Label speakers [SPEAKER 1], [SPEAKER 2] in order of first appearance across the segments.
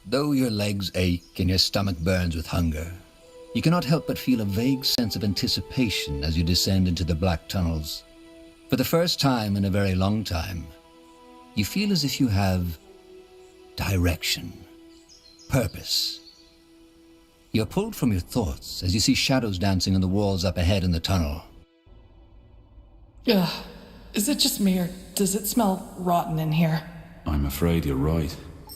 [SPEAKER 1] Though your legs ache and your stomach burns with hunger, you cannot help but feel a vague sense of anticipation as you descend into the black tunnels. For the first time in a very long time, you feel as if you have direction, purpose. You're pulled from your thoughts as you see shadows dancing on the walls up ahead in the tunnel.
[SPEAKER 2] Ugh. Is it just me, or does it smell rotten in here?
[SPEAKER 3] I'm afraid you're right.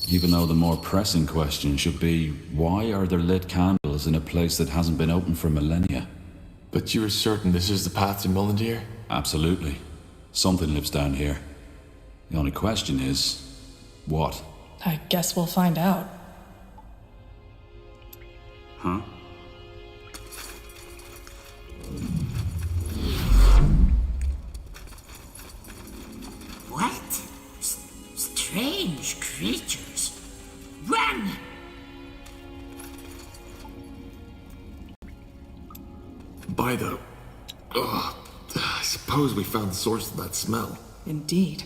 [SPEAKER 3] Even though the more pressing question should be, why are there lit candles in a place that hasn't been open for millennia?
[SPEAKER 4] But you're certain this is the path to Mullendeer?
[SPEAKER 3] Absolutely. Something lives down here. The only question is, what?
[SPEAKER 2] I guess we'll find out.
[SPEAKER 3] Huh?
[SPEAKER 5] What? Strange creatures. Run!
[SPEAKER 4] By the... Ugh. I suppose we found the source of that smell.
[SPEAKER 2] Indeed.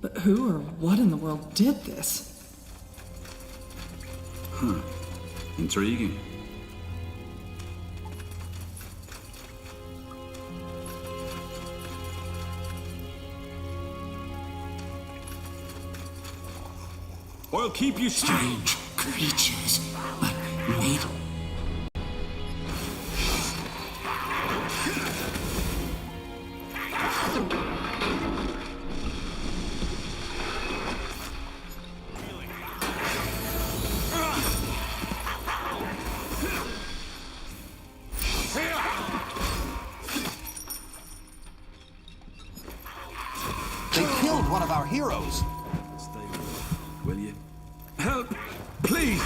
[SPEAKER 2] But who or what in the world did this?
[SPEAKER 3] Huh. Intriguing.
[SPEAKER 6] I'll keep you
[SPEAKER 5] Strange creatures, but made...
[SPEAKER 7] They killed one of our heroes.
[SPEAKER 3] Stay with me, will you?
[SPEAKER 6] help, please.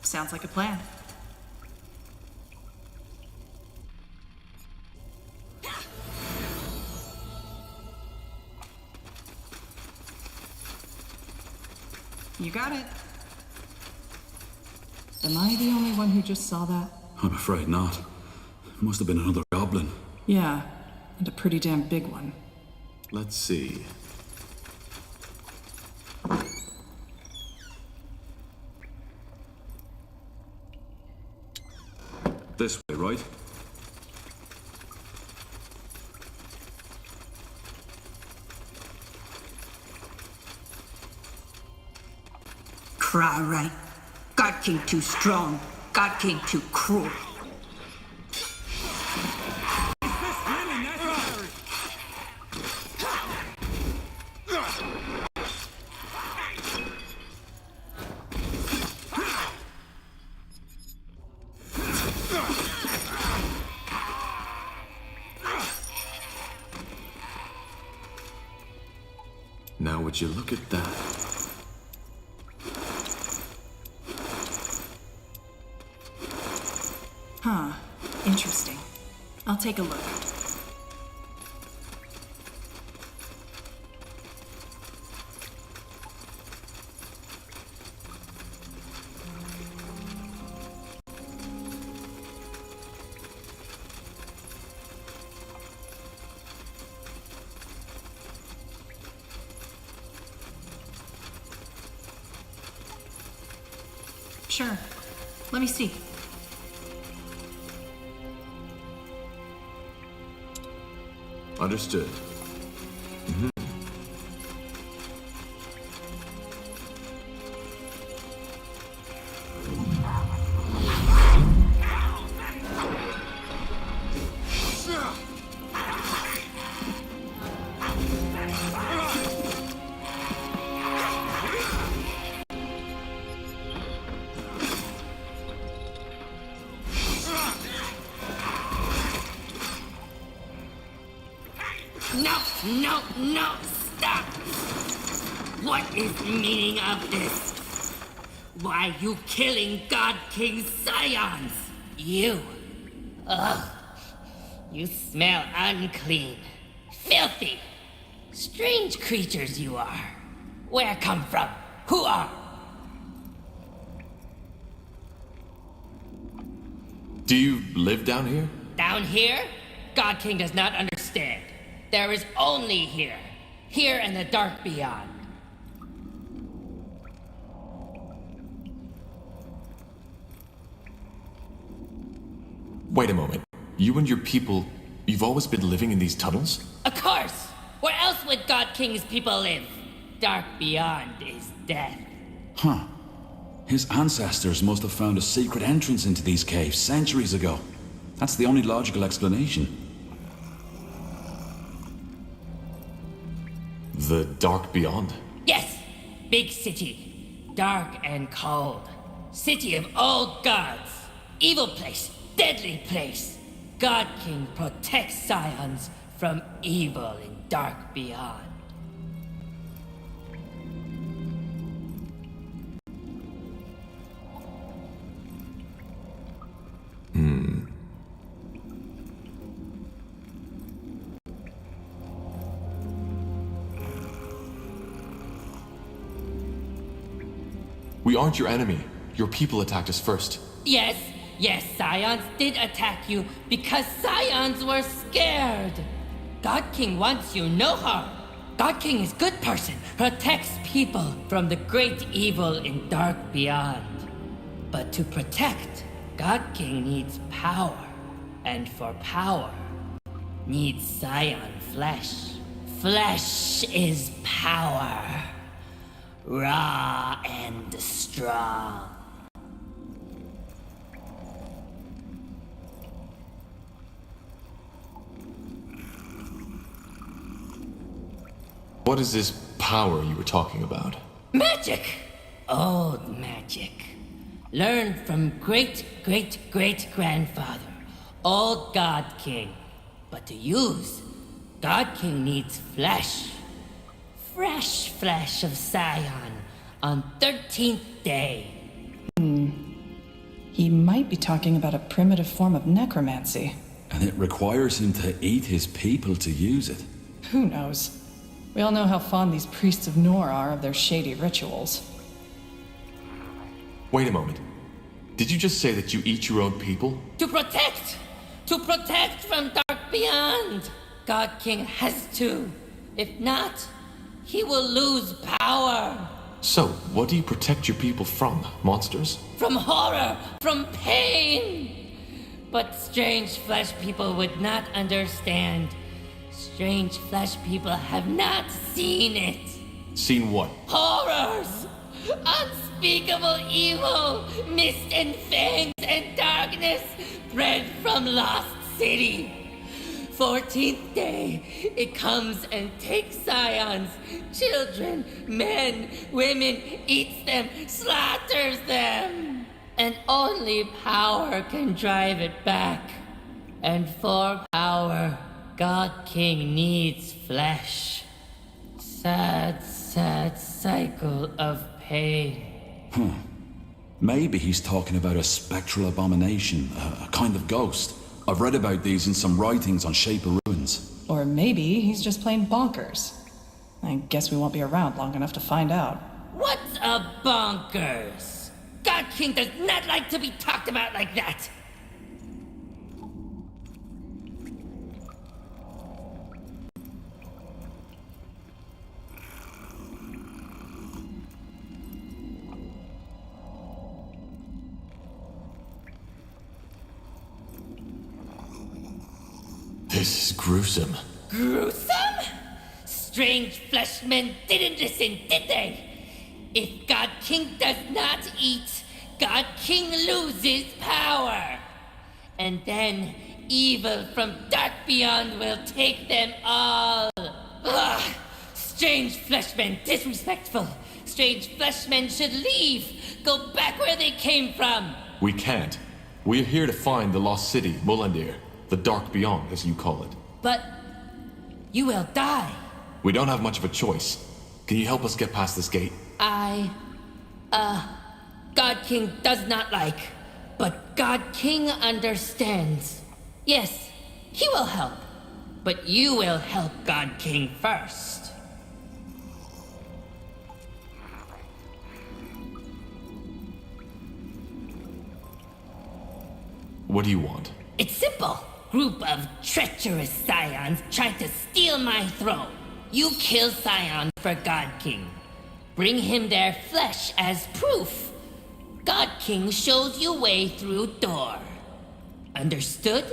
[SPEAKER 2] Sounds like a plan. You got it. Am I the only one who just saw that?
[SPEAKER 3] I'm afraid not. It must have been another goblin.
[SPEAKER 2] Yeah, and a pretty damn big one.
[SPEAKER 4] Let's see.
[SPEAKER 3] This way, right?
[SPEAKER 5] Cry right. God King too strong. God King too cruel.
[SPEAKER 4] Now would you look at that?
[SPEAKER 2] Huh. Interesting. I'll take a look. Sure. Let me see.
[SPEAKER 4] Understood.
[SPEAKER 5] No, stop! What is the meaning of this? Why you killing God King scions? You. Ugh. You smell unclean. Filthy.
[SPEAKER 8] Strange creatures you are. Where come from? Who are?
[SPEAKER 4] Do you live down here?
[SPEAKER 8] Down here? God King does not understand. There is only here. Here and the dark beyond.
[SPEAKER 4] Wait a moment. You and your people, you've always been living in these tunnels?
[SPEAKER 8] Of course! Where else would God King's people live? Dark beyond is death.
[SPEAKER 3] Huh. His ancestors must have found a secret entrance into these caves centuries ago. That's the only logical explanation.
[SPEAKER 4] The Dark Beyond?
[SPEAKER 8] Yes! Big city. Dark and cold. City of old gods. Evil place. Deadly place. God King protects scions from evil in Dark Beyond.
[SPEAKER 4] We aren't your enemy. Your people attacked us first.
[SPEAKER 8] Yes, scions did attack you because scions were scared. God King wants you no harm. God King is good person, protects people from the great evil in Dark Beyond. But to protect, God King needs power. And for power, needs scion flesh. Flesh is power. Raw and strong.
[SPEAKER 4] What is this power you were talking about?
[SPEAKER 8] Magic! Old magic. Learned from great-great-great-grandfather. Old God King. But to use, God King needs flesh. Fresh flesh of Scion on 13th day.
[SPEAKER 2] He might be talking about a primitive form of necromancy.
[SPEAKER 3] And it requires him to eat his people to use it.
[SPEAKER 2] Who knows? We all know how fond these priests of Nor are of their shady rituals.
[SPEAKER 4] Wait a moment. Did you just say that you eat your own people?
[SPEAKER 8] To protect! To protect from Dark Beyond! God King has to. If not, he will lose power.
[SPEAKER 4] So, what do you protect your people from? Monsters?
[SPEAKER 8] From horror, from pain. But strange flesh people would not understand. Strange flesh people have not seen it.
[SPEAKER 4] Seen what?
[SPEAKER 8] Horrors! Unspeakable evil, mist and fangs and darkness bred from lost city. 14th day, it comes and takes scions, children, men, women, eats them, slaughters them. And only power can drive it back. And for power, God King needs flesh. Sad, sad cycle of pain.
[SPEAKER 3] Maybe he's talking about a spectral abomination, a kind of ghost. I've read about these in some writings on Shape of Ruins.
[SPEAKER 2] Or maybe he's just plain bonkers. I guess we won't be around long enough to find out.
[SPEAKER 8] What's a bonkers? God King does not like to be talked about like that.
[SPEAKER 4] This is gruesome.
[SPEAKER 8] Gruesome? Strange fleshmen didn't listen, did they? If God King does not eat, God King loses power. And then evil from Dark Beyond will take them all. Ugh! Strange fleshmen, disrespectful. Strange fleshmen should leave. Go back where they came from.
[SPEAKER 4] We can't. We're here to find the lost city, Mullandir. The Dark Beyond, as you call it.
[SPEAKER 8] But you will die.
[SPEAKER 4] We don't have much of a choice. Can you help us get past this gate?
[SPEAKER 8] God King does not like, but God King understands. Yes, he will help. But you will help God King first.
[SPEAKER 9] What do you want?
[SPEAKER 8] It's simple. Group of treacherous scions tried to steal my throne. You kill scions for God King. Bring him their flesh as proof. God King shows you way through door. Understood?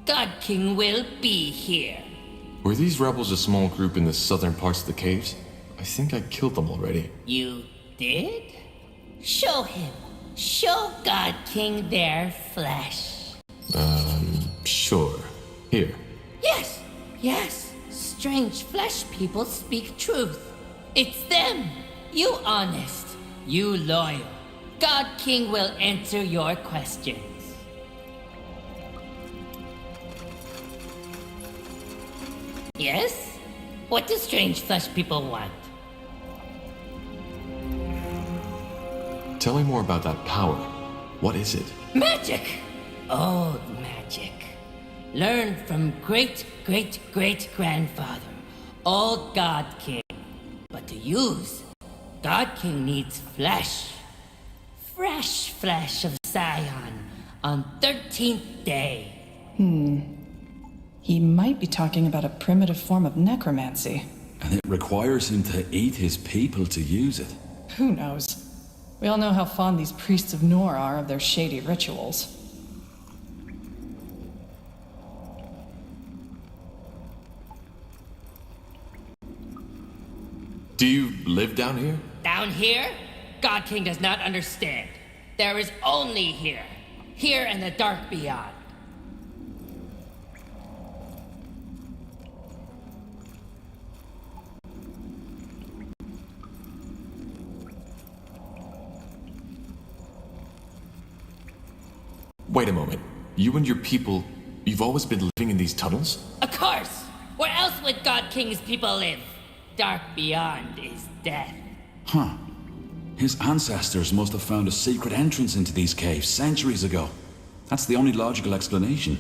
[SPEAKER 8] God King will be here.
[SPEAKER 9] Were these rebels a small group in the southern parts of the caves? I think I killed them already.
[SPEAKER 8] You did? Show him. Show God King their flesh.
[SPEAKER 9] Sure. Here.
[SPEAKER 8] Yes, yes. Strange flesh people speak truth. It's them. You honest. You loyal. God King will answer your questions. Yes? What do strange flesh people want?
[SPEAKER 9] Tell me more about that power. What is it?
[SPEAKER 8] Magic! Old magic. Learned from great-great-great-grandfather, old God King. But to use, God King needs flesh. Fresh flesh of Scion on 13th day.
[SPEAKER 2] He might be talking about a primitive form of necromancy.
[SPEAKER 3] And it requires him to eat his people to use it.
[SPEAKER 2] Who knows? We all know how fond these priests of Nor are of their shady rituals.
[SPEAKER 9] Do you live down here?
[SPEAKER 8] Down here, God King does not understand. There is only here. Here and the dark beyond.
[SPEAKER 9] Wait a moment. You and your people, you've always been living in these tunnels?
[SPEAKER 8] Of course! Where else would God King's people live? Dark beyond is death.
[SPEAKER 3] Huh. His ancestors must have found a secret entrance into these caves centuries ago. That's the only logical explanation.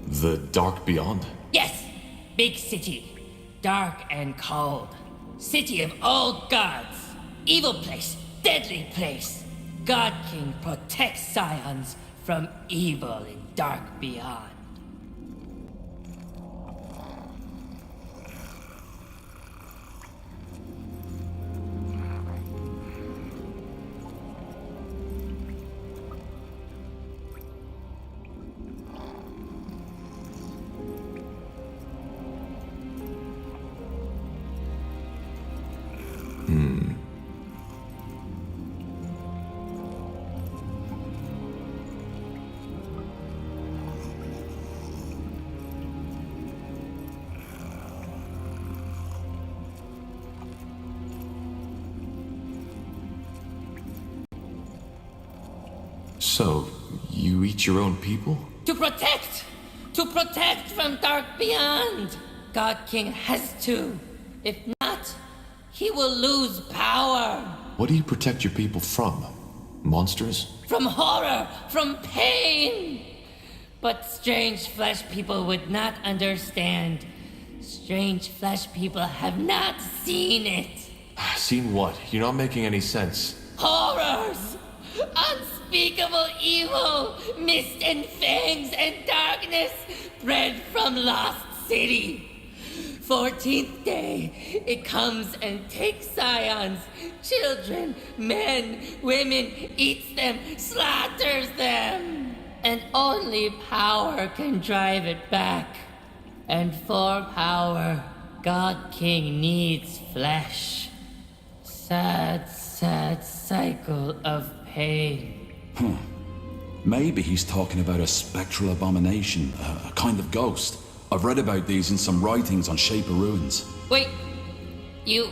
[SPEAKER 9] The Dark Beyond?
[SPEAKER 8] Yes! Big city. Dark and cold. City of old gods. Evil place. Deadly place. God King protects scions from evil in Dark Beyond.
[SPEAKER 9] So, you eat your own people?
[SPEAKER 8] To protect! To protect from Dark Beyond! God King has to. If not, he will lose power.
[SPEAKER 9] What do you protect your people from? Monsters?
[SPEAKER 8] From horror, from pain. But strange flesh people would not understand. Strange flesh people have not seen it.
[SPEAKER 9] Seen what? You're not making any sense.
[SPEAKER 8] Horrors! Unspeakable evil, mist and fangs and darkness bred from lost city. 14th day, it comes and takes scions, children, men, women, eats them, slaughters them. And only power can drive it back. And for power, God King needs flesh. Sad, sad cycle of pain.
[SPEAKER 3] Maybe he's talking about a spectral abomination, a kind of ghost. I've read about these in some writings on Shape of Ruins.
[SPEAKER 8] Wait, you...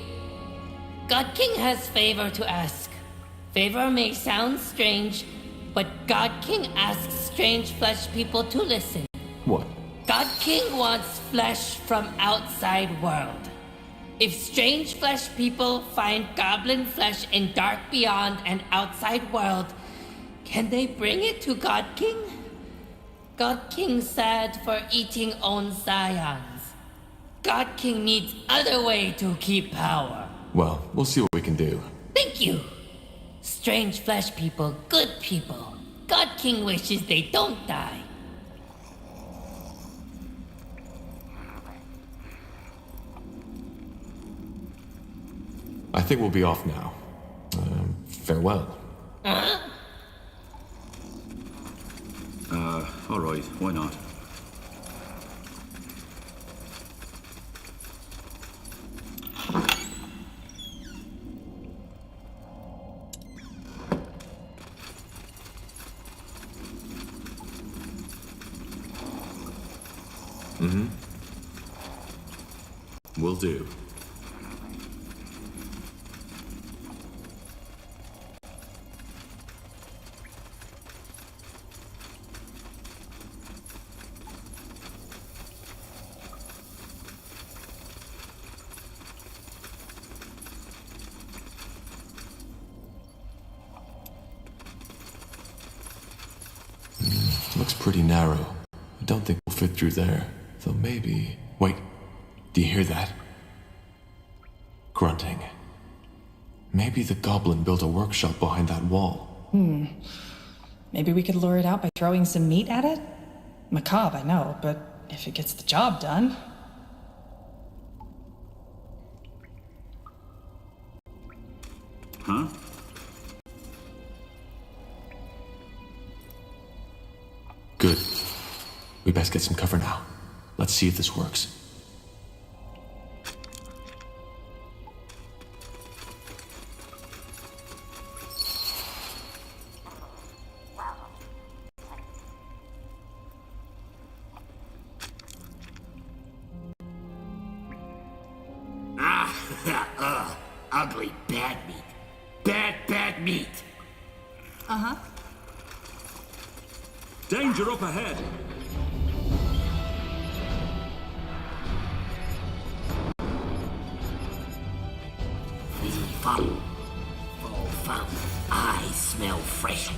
[SPEAKER 8] God King has favor to ask. Favor may sound strange, but God King asks strange flesh people to listen.
[SPEAKER 9] What?
[SPEAKER 8] God King wants flesh from outside world. If strange flesh people find goblin flesh in Dark Beyond and outside world, can they bring it to God King? God King sad for eating own scions. God King needs other way to keep power.
[SPEAKER 9] Well, we'll see what we can do.
[SPEAKER 8] Thank you. Strange flesh people, good people. God King wishes they don't die.
[SPEAKER 9] I think we'll be off now. Farewell.
[SPEAKER 10] Alright, why not? Will do.
[SPEAKER 9] Looks pretty narrow. I don't think we'll fit through there. Though maybe... Wait, do you hear that? Grunting. Maybe the goblin built a workshop behind that wall.
[SPEAKER 2] Maybe we could lure it out by throwing some meat at it? Macabre, I know, but if it gets the job done...
[SPEAKER 10] Huh?
[SPEAKER 9] Good. We best get some cover now. Let's see if this works.
[SPEAKER 5] Ugly bad meat. Bad meat.
[SPEAKER 2] Uh-huh.
[SPEAKER 6] Danger up ahead.
[SPEAKER 5] Foul. Oh, foul. I smell fresh.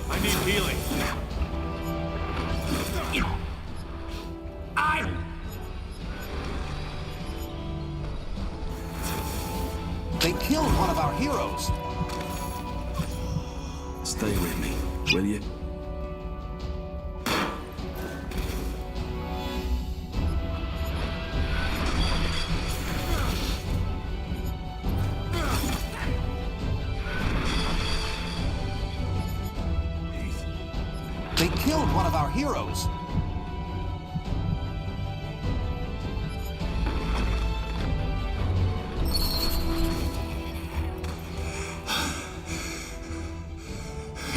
[SPEAKER 6] I need healing.
[SPEAKER 7] They killed one of our heroes.
[SPEAKER 10] Stay with me, will you?
[SPEAKER 7] They killed one of our heroes.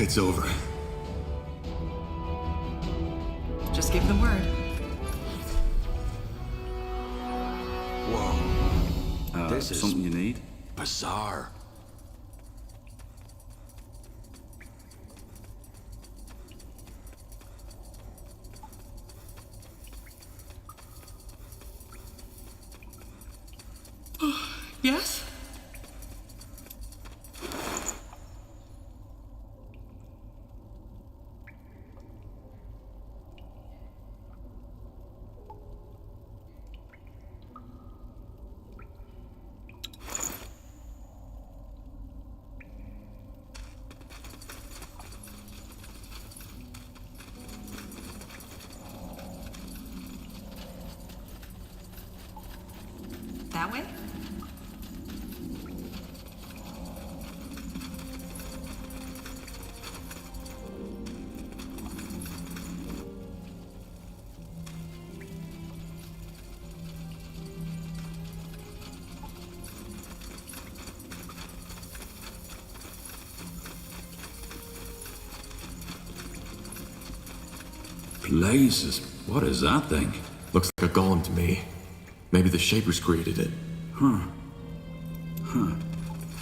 [SPEAKER 4] It's over.
[SPEAKER 2] Just give the word.
[SPEAKER 7] Whoa. This is
[SPEAKER 10] something you need?
[SPEAKER 7] bizarre.
[SPEAKER 2] Yes? That way?
[SPEAKER 3] Blazes, what is that thing?
[SPEAKER 9] Looks like a golem to me. Maybe the Shapers created it.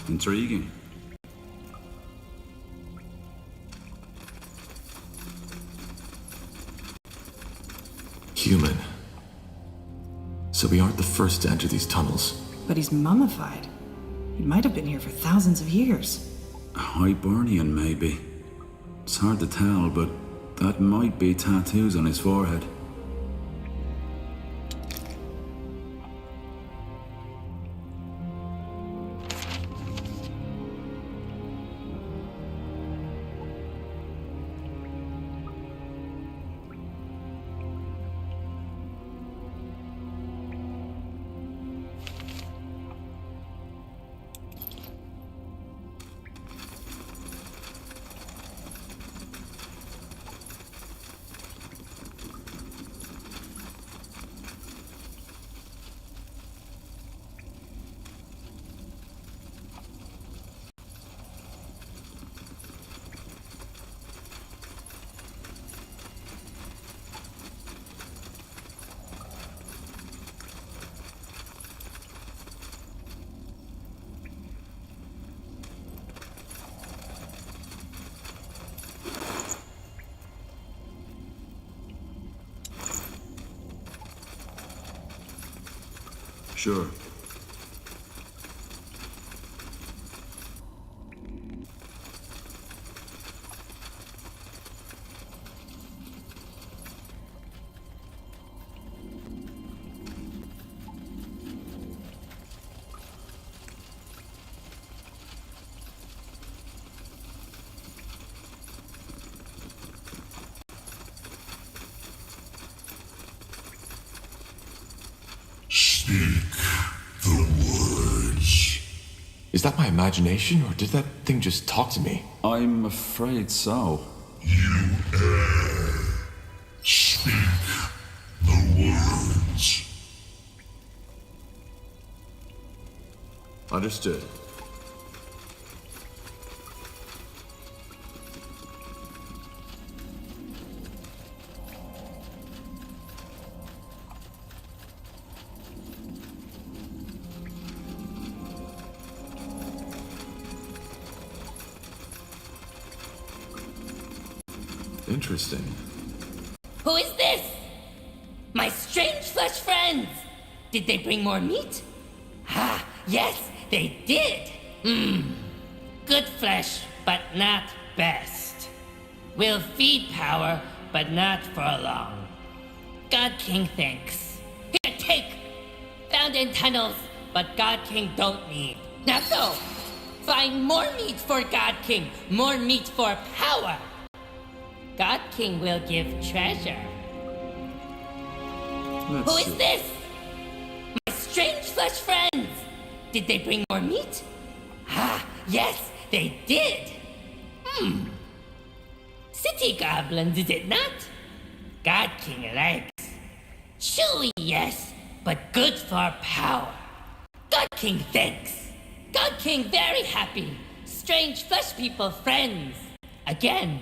[SPEAKER 10] Intriguing.
[SPEAKER 9] Human. So we aren't the first to enter these tunnels.
[SPEAKER 2] But he's mummified. He might have been here for thousands of years.
[SPEAKER 10] Hibernian, maybe. It's hard to tell, but that might be tattoos on his forehead. Sure.
[SPEAKER 9] Is that my imagination, or did that thing just talk to me?
[SPEAKER 3] I'm afraid so.
[SPEAKER 11] Speak the words.
[SPEAKER 9] Understood. Interesting.
[SPEAKER 8] Who is this? My strange flesh friends! Did they bring more meat? Ah, yes, they did! Good flesh, but not best. Will feed power, but not for long. God King thanks. Here, take! Found in tunnels, but God King don't need. Now go! Find more meat for God King, more meat for power! God King will give treasure. Who is this? My strange flesh friends! Did they bring more meat? Ah, yes, they did! City goblins, is it not? God King likes. Chewy, yes, but good for power. God King thanks. God King very happy. Strange flesh people friends. Again.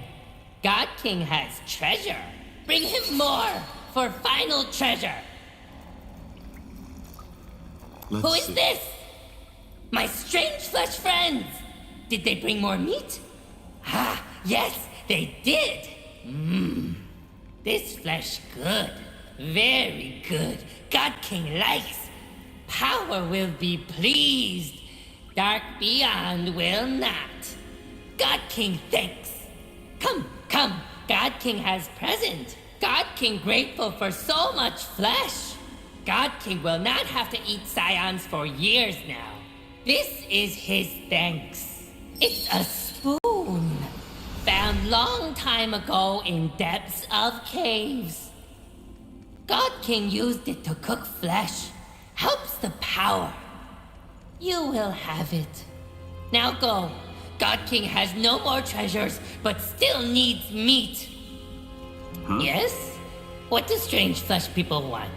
[SPEAKER 8] God King has treasure. Bring him more for final treasure. Who is this? My strange flesh friends. Did they bring more meat? Ah, yes, they did. This flesh good. Very good. God King likes. Power will be pleased. Dark beyond will not. God King thanks. Come. Come, God King has present. God King grateful for so much flesh. God King will not have to eat scions for years now. This is his thanks. It's a spoon. Found long time ago in depths of caves. God King used it to cook flesh. Helps the power. You will have it. Now go. God King has no more treasures, but still needs meat.
[SPEAKER 10] Huh?
[SPEAKER 8] Yes? What do strange flesh people want?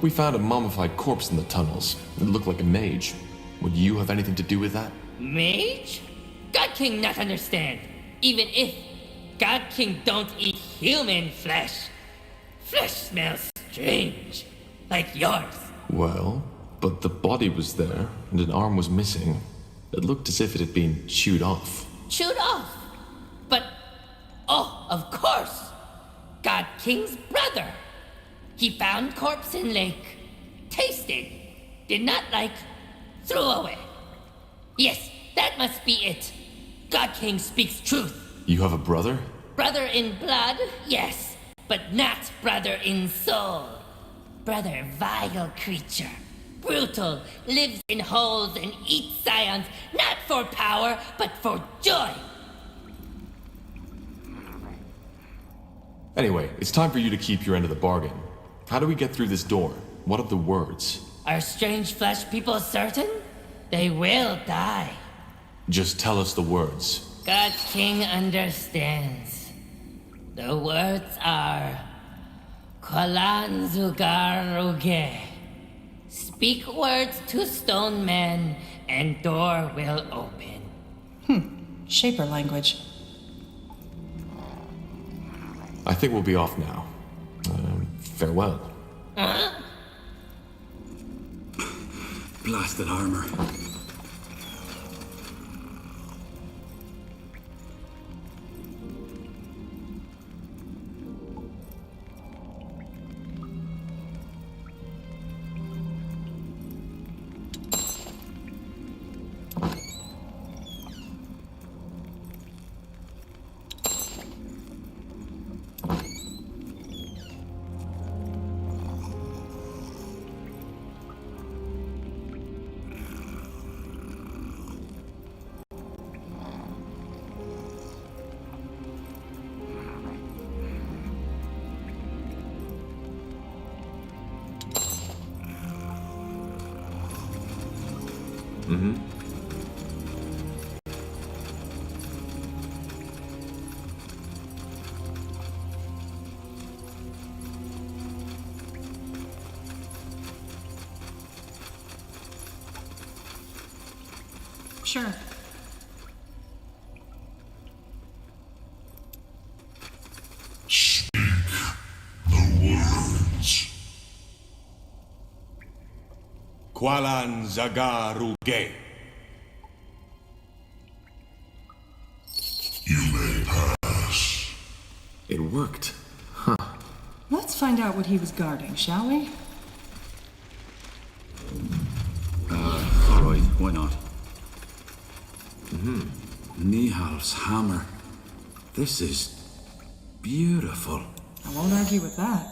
[SPEAKER 9] We found a mummified corpse in the tunnels. It looked like a mage. Would you have anything to do with that?
[SPEAKER 8] Mage? God King not understand. Even if God King don't eat human flesh. Flesh smells strange. Like yours.
[SPEAKER 9] Well, but the body was there, and an arm was missing. It looked as if it had been chewed off.
[SPEAKER 8] Chewed off. But, oh, of course. God King's brother. He found corpse in lake. Tasted. Did not like. Threw away. Yes, that must be it. God King speaks truth.
[SPEAKER 9] You have a brother?
[SPEAKER 8] Brother in blood, yes. But not brother in soul. Brother, vile creature. Brutal, lives in holes and eats scions, not for power, but for joy.
[SPEAKER 9] Anyway, it's time for you to keep your end of the bargain. How do we get through this door? What are the words?
[SPEAKER 8] Are strange flesh people certain? They will die.
[SPEAKER 9] Just tell us the words.
[SPEAKER 8] God King understands. The words are... Kwalan Zugaruge. Speak words to stone men, and door will open.
[SPEAKER 2] Shaper language.
[SPEAKER 9] I think we'll be off now. Farewell.
[SPEAKER 10] Blasted armor.
[SPEAKER 2] Sure.
[SPEAKER 11] Speak the words.
[SPEAKER 12] Kwalan Zagaruge.
[SPEAKER 11] You may pass.
[SPEAKER 4] It worked.
[SPEAKER 2] Let's find out what he was guarding, shall we?
[SPEAKER 10] Alright, why not? Nihal's hammer. This is beautiful.
[SPEAKER 2] I won't argue with that.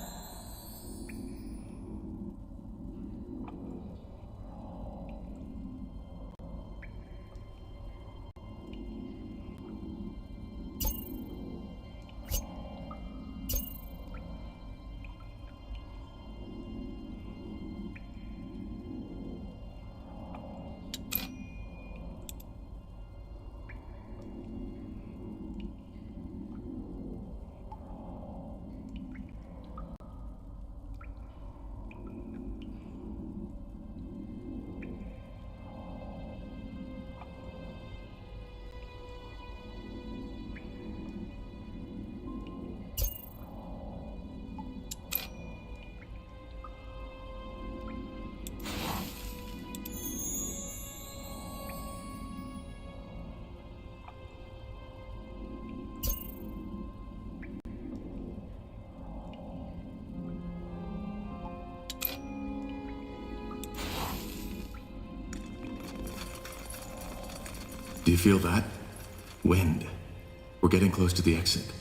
[SPEAKER 4] Do you feel that? Wind. We're getting close to the exit.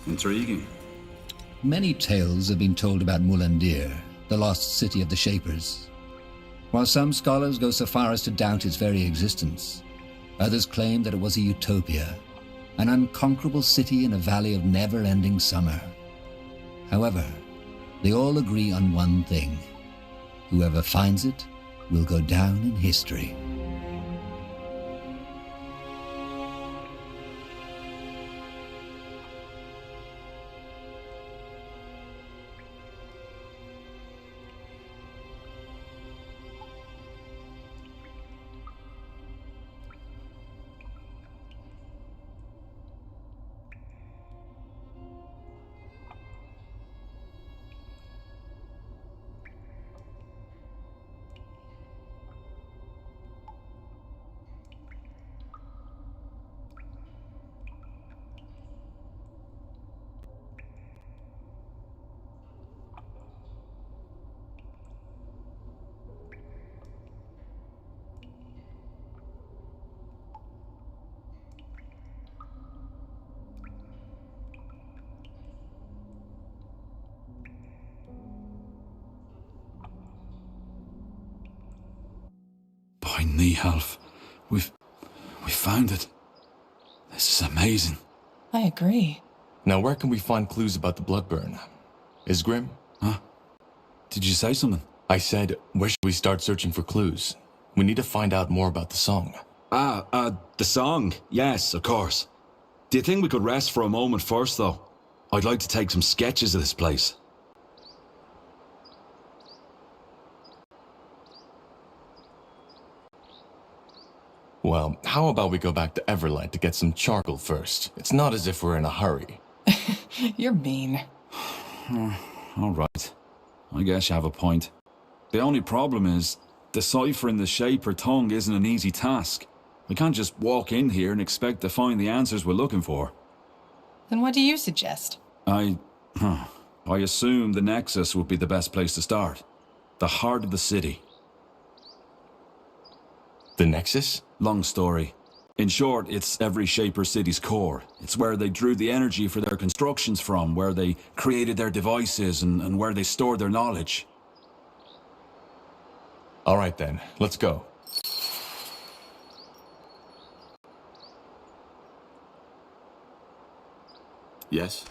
[SPEAKER 10] Intriguing.
[SPEAKER 1] Many tales have been told about Mulandir, the lost city of the Shapers. While some scholars go so far as to doubt its very existence, others claim that it was a utopia, an unconquerable city in a valley of never-ending summer. However, they all agree on one thing. Whoever finds it will go down in history.
[SPEAKER 3] Nihalf. We found it. This is amazing.
[SPEAKER 2] I agree.
[SPEAKER 9] Now where can we find clues about the Bloodburn? Isgrim?
[SPEAKER 3] Huh? Did you say something?
[SPEAKER 9] I said, where should we start searching for clues? We need to find out more about the song.
[SPEAKER 6] The song. Yes, of course. Do you think we could rest for a moment first, though? I'd like to take some sketches of this place.
[SPEAKER 9] Well, how about we go back to Everlight to get some charcoal first? It's not as if we're in a hurry.
[SPEAKER 2] You're mean.
[SPEAKER 3] All right. I guess you have a point. The only problem is, deciphering the shape or tongue isn't an easy task. We can't just walk in here and expect to find the answers we're looking for.
[SPEAKER 2] Then what do you suggest?
[SPEAKER 3] I assume the Nexus would be the best place to start. The heart of the city.
[SPEAKER 9] The Nexus?
[SPEAKER 3] Long story. In short, it's every Shaper city's core. It's where they drew the energy for their constructions from, where they created their devices, and where they stored their knowledge.
[SPEAKER 9] All right then, let's go.
[SPEAKER 4] Yes?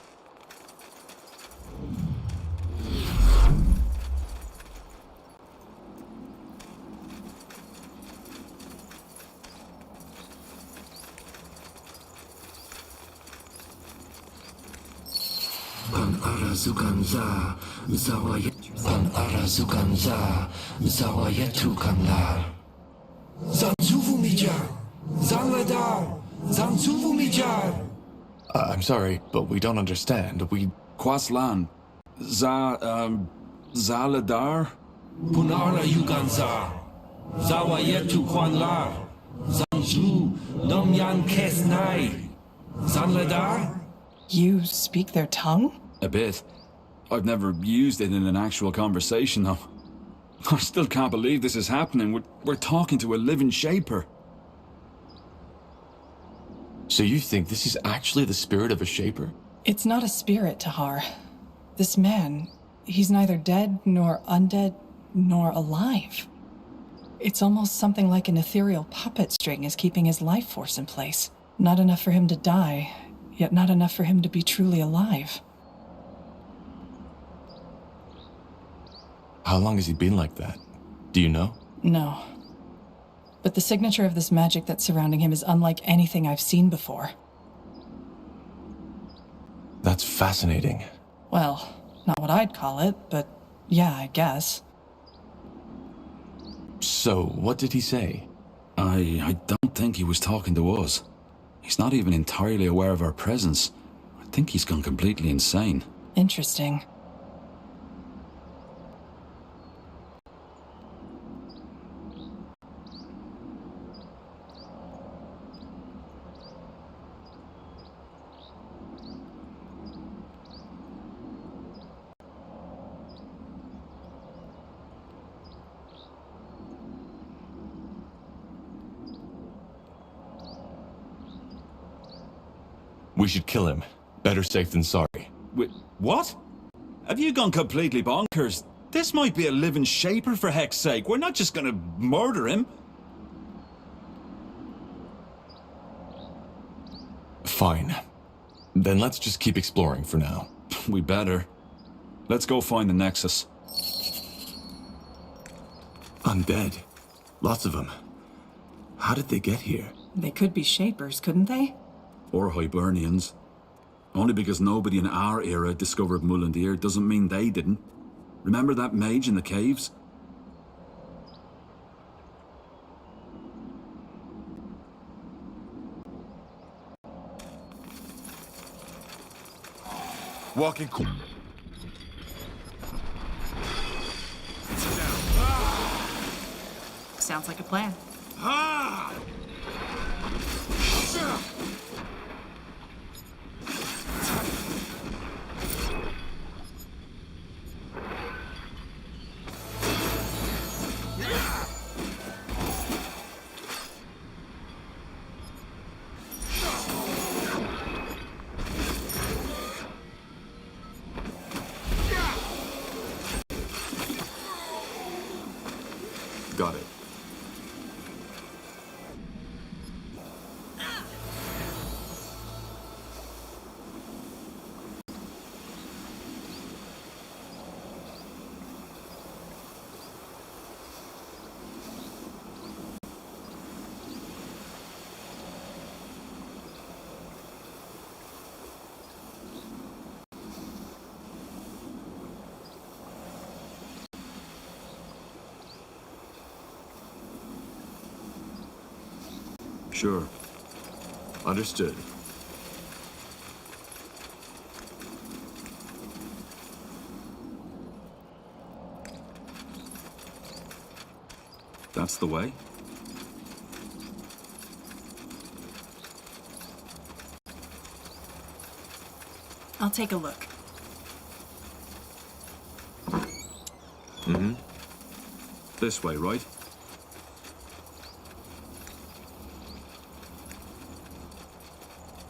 [SPEAKER 9] I'm sorry, but we don't understand.
[SPEAKER 3] Quaslan. Zaladar?
[SPEAKER 6] Punara Yuganzar. Zawayetu Kwanlar. Zanju Nomyan Kesnai. Zanladar?
[SPEAKER 2] You speak their tongue?
[SPEAKER 3] A bit. I've never used it in an actual conversation, though. I still can't believe this is happening. We're talking to a living Shaper.
[SPEAKER 9] So you think this is actually the spirit of a Shaper?
[SPEAKER 2] It's not a spirit, Tahar. This man, he's neither dead, nor undead, nor alive. It's almost something like an ethereal puppet string is keeping his life force in place. Not enough for him to die, yet not enough for him to be truly alive.
[SPEAKER 9] How long has he been like that? Do you know?
[SPEAKER 2] No. But the signature of this magic that's surrounding him is unlike anything I've seen before.
[SPEAKER 9] That's fascinating.
[SPEAKER 2] Well, not what I'd call it, but yeah, I guess.
[SPEAKER 9] So, what did he say?
[SPEAKER 3] I don't think he was talking to us. He's not even entirely aware of our presence. I think he's gone completely insane.
[SPEAKER 2] Interesting.
[SPEAKER 9] We should kill him. Better safe than sorry.
[SPEAKER 3] Wait, what? Have you gone completely bonkers? This might be a living Shaper, for heck's sake. We're not just gonna murder him.
[SPEAKER 9] Fine. Then let's just keep exploring for now.
[SPEAKER 3] We better. Let's go find the Nexus.
[SPEAKER 4] Undead. Lots of them. How did they get here?
[SPEAKER 2] They could be Shapers, couldn't they?
[SPEAKER 3] Or Hibernians. Only because nobody in our era discovered Mullandir doesn't mean they didn't. Remember that mage in the caves?
[SPEAKER 12] Walking.
[SPEAKER 2] Sounds like a plan.
[SPEAKER 4] Got it.
[SPEAKER 3] Sure.
[SPEAKER 9] Understood.
[SPEAKER 3] That's the way?
[SPEAKER 2] I'll take a look.
[SPEAKER 3] Mm-hmm. This way, right?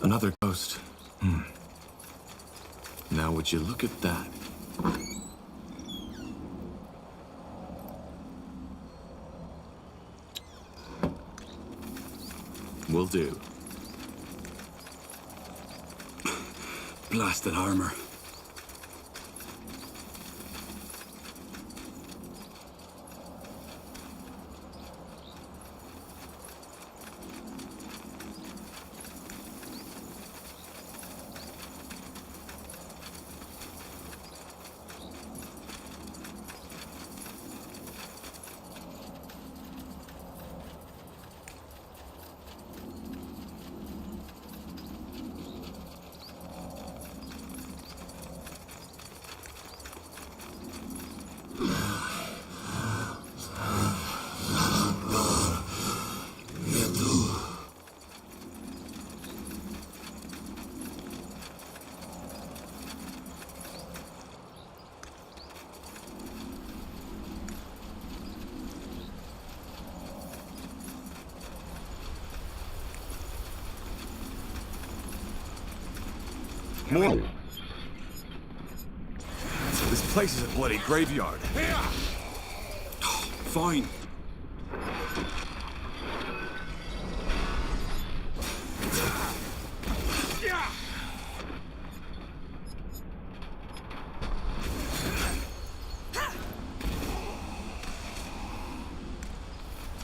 [SPEAKER 9] Another ghost. Now would you look at that? Will do.
[SPEAKER 10] Blasted armor.
[SPEAKER 12] More. This place is a bloody graveyard.
[SPEAKER 3] Fine.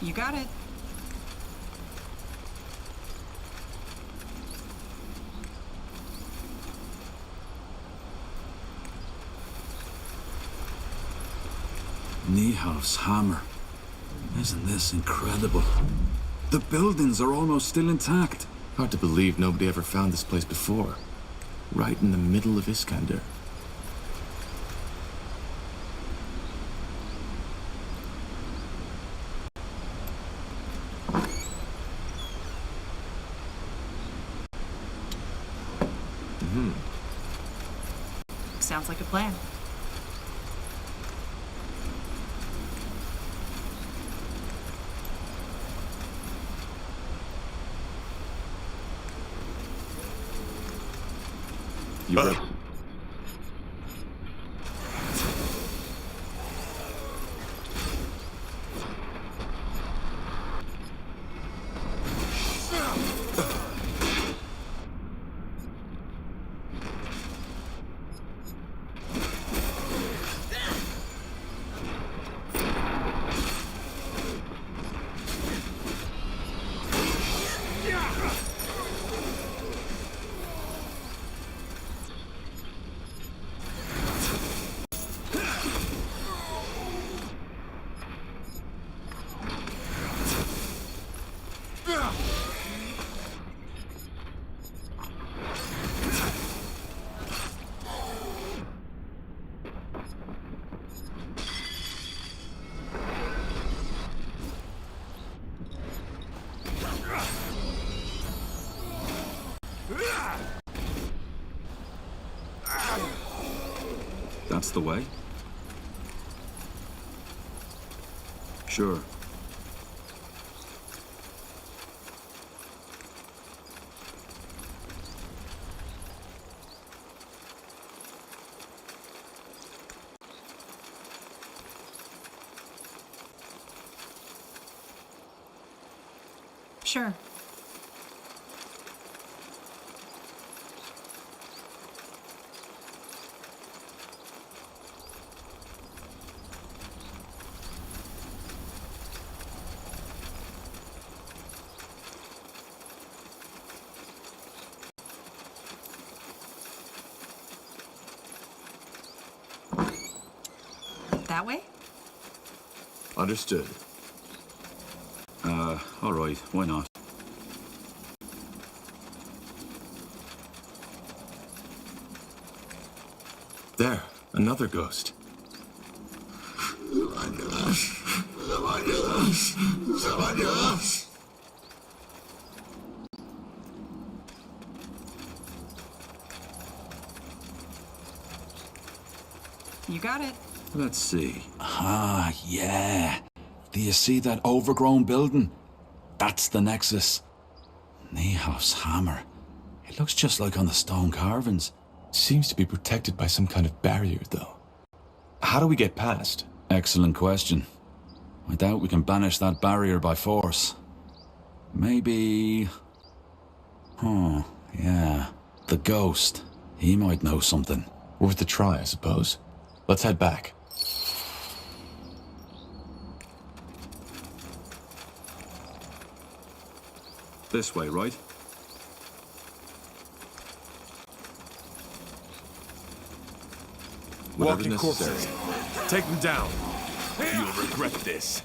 [SPEAKER 2] You got it.
[SPEAKER 10] Niehaus hammer. Isn't this incredible? The buildings are almost still intact.
[SPEAKER 9] Hard to believe nobody ever found this place before. Right in the middle of Iskander.
[SPEAKER 2] Sounds like a plan.
[SPEAKER 9] You ready?
[SPEAKER 3] That's the way? Sure.
[SPEAKER 2] Sure. That way?
[SPEAKER 9] Understood.
[SPEAKER 3] All right, why not?
[SPEAKER 12] There, another ghost.
[SPEAKER 2] You got it.
[SPEAKER 10] Let's see.
[SPEAKER 3] Ah, yeah. Do you see that overgrown building? That's the Nexus. Nehof's hammer. It looks just like on the stone carvings.
[SPEAKER 9] Seems to be protected by some kind of barrier, though. How do we get past?
[SPEAKER 3] Excellent question. I doubt we can banish that barrier by force. Maybe... Oh, yeah. The ghost. He might know something.
[SPEAKER 9] Worth a try, I suppose. Let's head back.
[SPEAKER 12] This way, right? Walking corpses. Take them down. You'll regret this.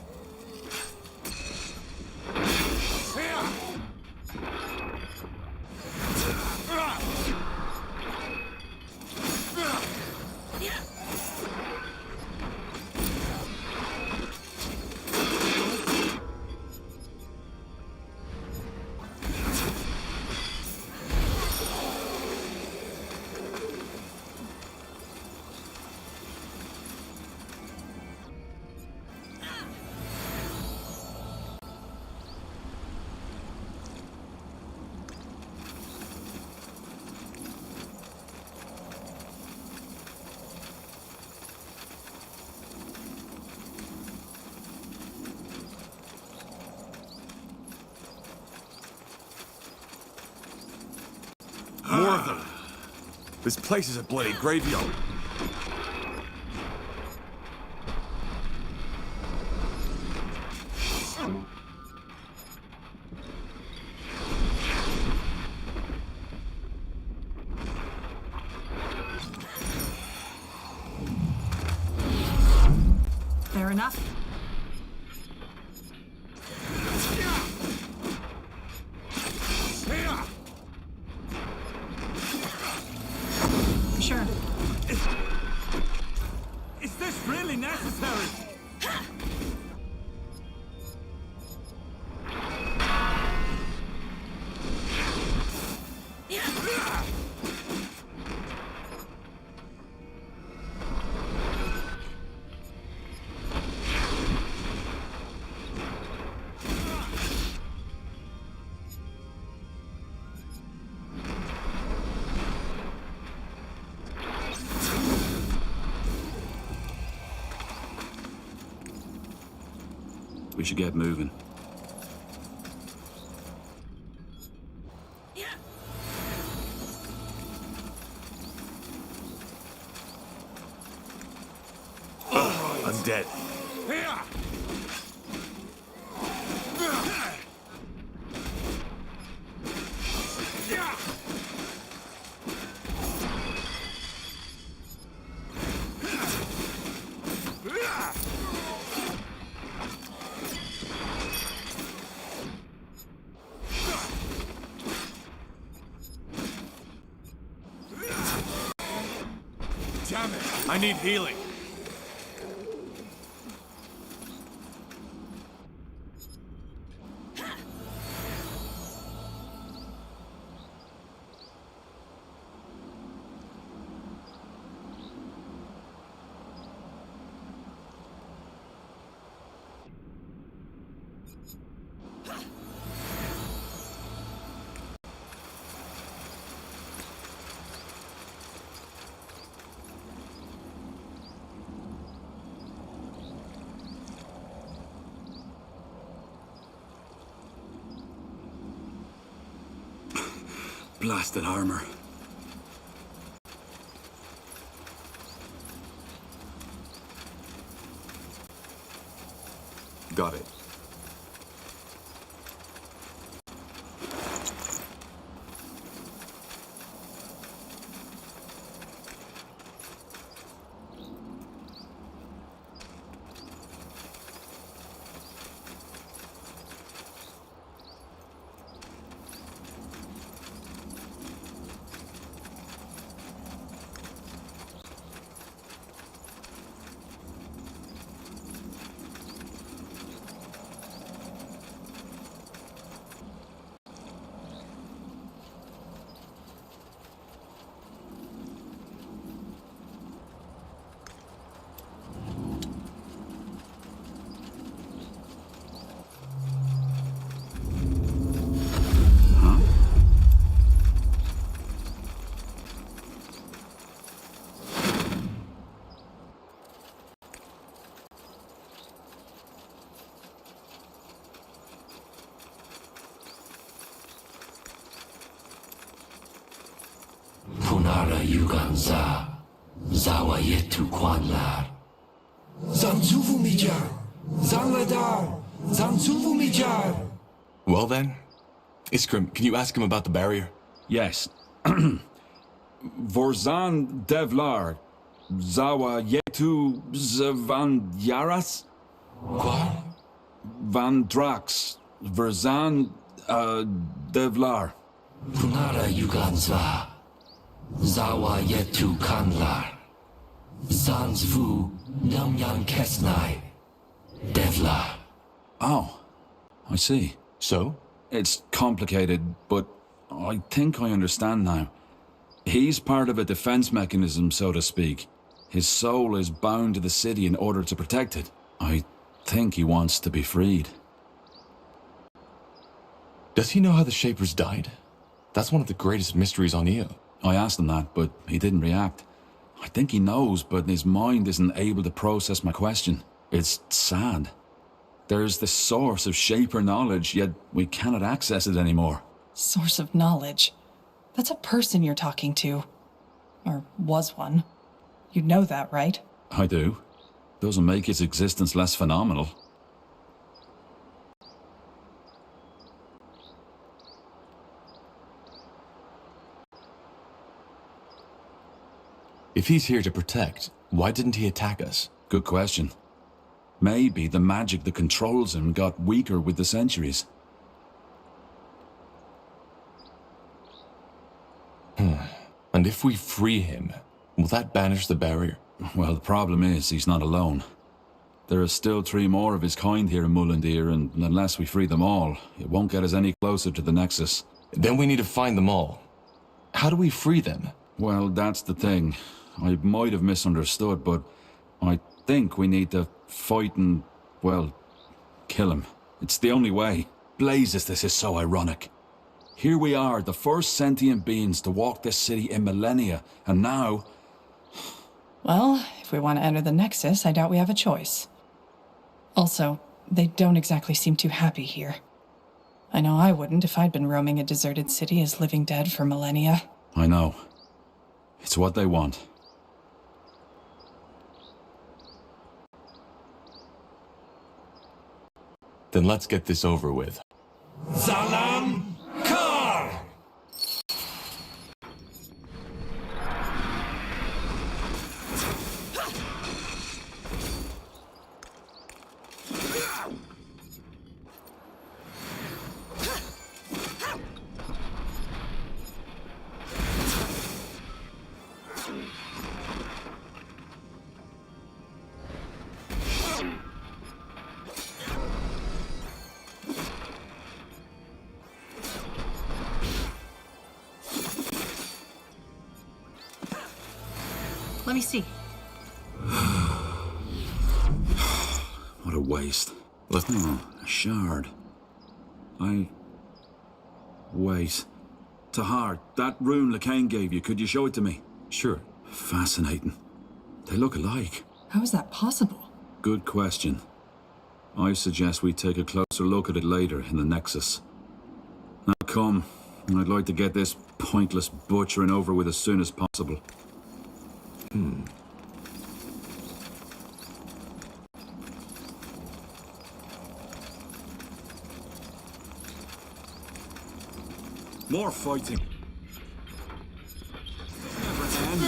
[SPEAKER 12] More of them. This place is a bloody graveyard.
[SPEAKER 2] Fair enough. Sure.
[SPEAKER 12] Is this really necessary?
[SPEAKER 10] We should get moving.
[SPEAKER 12] Undead. Damn it! I need healing.
[SPEAKER 10] Blasted armor.
[SPEAKER 12] Got it.
[SPEAKER 13] yuganza, zawa yetu kwanlar.
[SPEAKER 11] Zanzuvu mijar, zanladar, zanzuvu mijar.
[SPEAKER 9] Well then, Iskrim, can you ask him about the barrier?
[SPEAKER 3] Yes. Vorzan Devlar, Zawa Yetu Van Yaras?
[SPEAKER 9] Quoi?
[SPEAKER 3] Van Drax, Verzan Devlar.
[SPEAKER 13] Punara yuganza, zawa yetu kanlar. Zanzvu namyan kesnai, devlar.
[SPEAKER 3] Oh, I see.
[SPEAKER 9] So?
[SPEAKER 3] It's complicated, but I think I understand now. He's part of a defense mechanism, so to speak. His soul is bound to the city in order to protect it. I think he wants to be freed.
[SPEAKER 9] Does he know how the Shapers died? That's one of the greatest mysteries on Io.
[SPEAKER 3] I asked him that, but he didn't react. I think he knows, but his mind isn't able to process my question. It's sad. There's the source of Shaper knowledge, yet we cannot access it anymore.
[SPEAKER 2] Source of knowledge? That's a person you're talking to. Or was one. You know that, right?
[SPEAKER 3] I do. Doesn't make his existence less phenomenal.
[SPEAKER 9] If he's here to protect, why didn't he attack us?
[SPEAKER 3] Good question. Maybe the magic that controls him got weaker with the centuries.
[SPEAKER 9] And if we free him, will that banish the barrier?
[SPEAKER 3] Well, the problem is he's not alone. There are still 3 more of his kind here in Mullendir, and unless we free them all, it won't get us any closer to the Nexus.
[SPEAKER 9] Then we need to find them all. How do we free them?
[SPEAKER 3] Well, that's the thing. I might have misunderstood, but I think we need to fight and, well, kill him. It's the only way. Blazes, this is so ironic. Here we are, the first sentient beings to walk this city in millennia, and now...
[SPEAKER 2] Well, if we want to enter the Nexus, I doubt we have a choice. Also, they don't exactly seem too happy here. I know I wouldn't if I'd been roaming a deserted city as living dead for millennia.
[SPEAKER 3] I know. It's what they want.
[SPEAKER 9] Then let's get this over with.
[SPEAKER 11] Salam Kar!
[SPEAKER 14] Let me see.
[SPEAKER 3] What a waste. A shard. Wait. Tahar, that rune Lekain gave you, could you show it to me?
[SPEAKER 9] Sure.
[SPEAKER 3] Fascinating. They look alike.
[SPEAKER 2] How is that possible?
[SPEAKER 3] Good question. I suggest we take a closer look at it later in the Nexus. Now come, I'd like to get this pointless butchering over with as soon as possible. More fighting. Never end.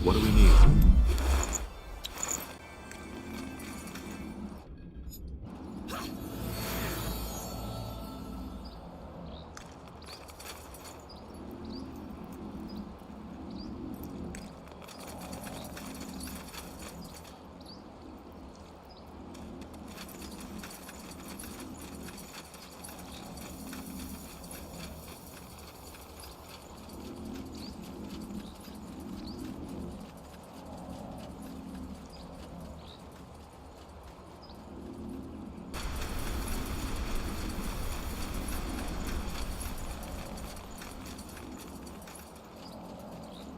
[SPEAKER 9] What do we need?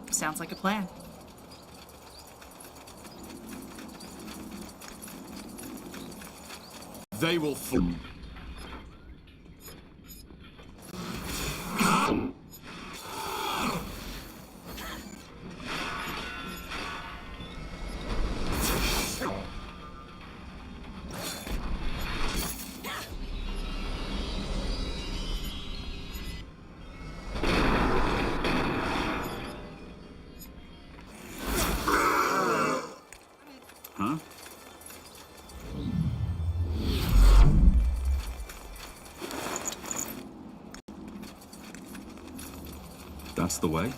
[SPEAKER 14] Sounds like a plan.
[SPEAKER 3] They will fall. Huh? That's the way.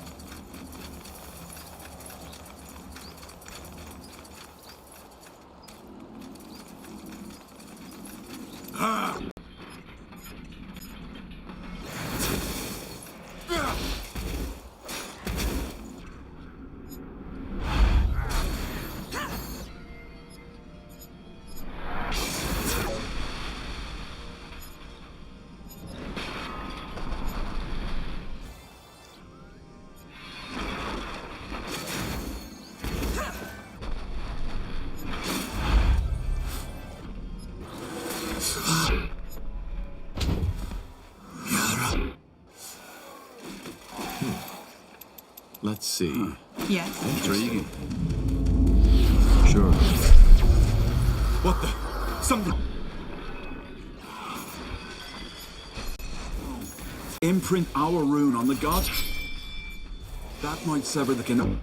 [SPEAKER 10] Let's see.
[SPEAKER 14] Yes.
[SPEAKER 10] Intriguing. Sure.
[SPEAKER 12] What the? Something.
[SPEAKER 3] Imprint our rune on the god. That might sever the connection.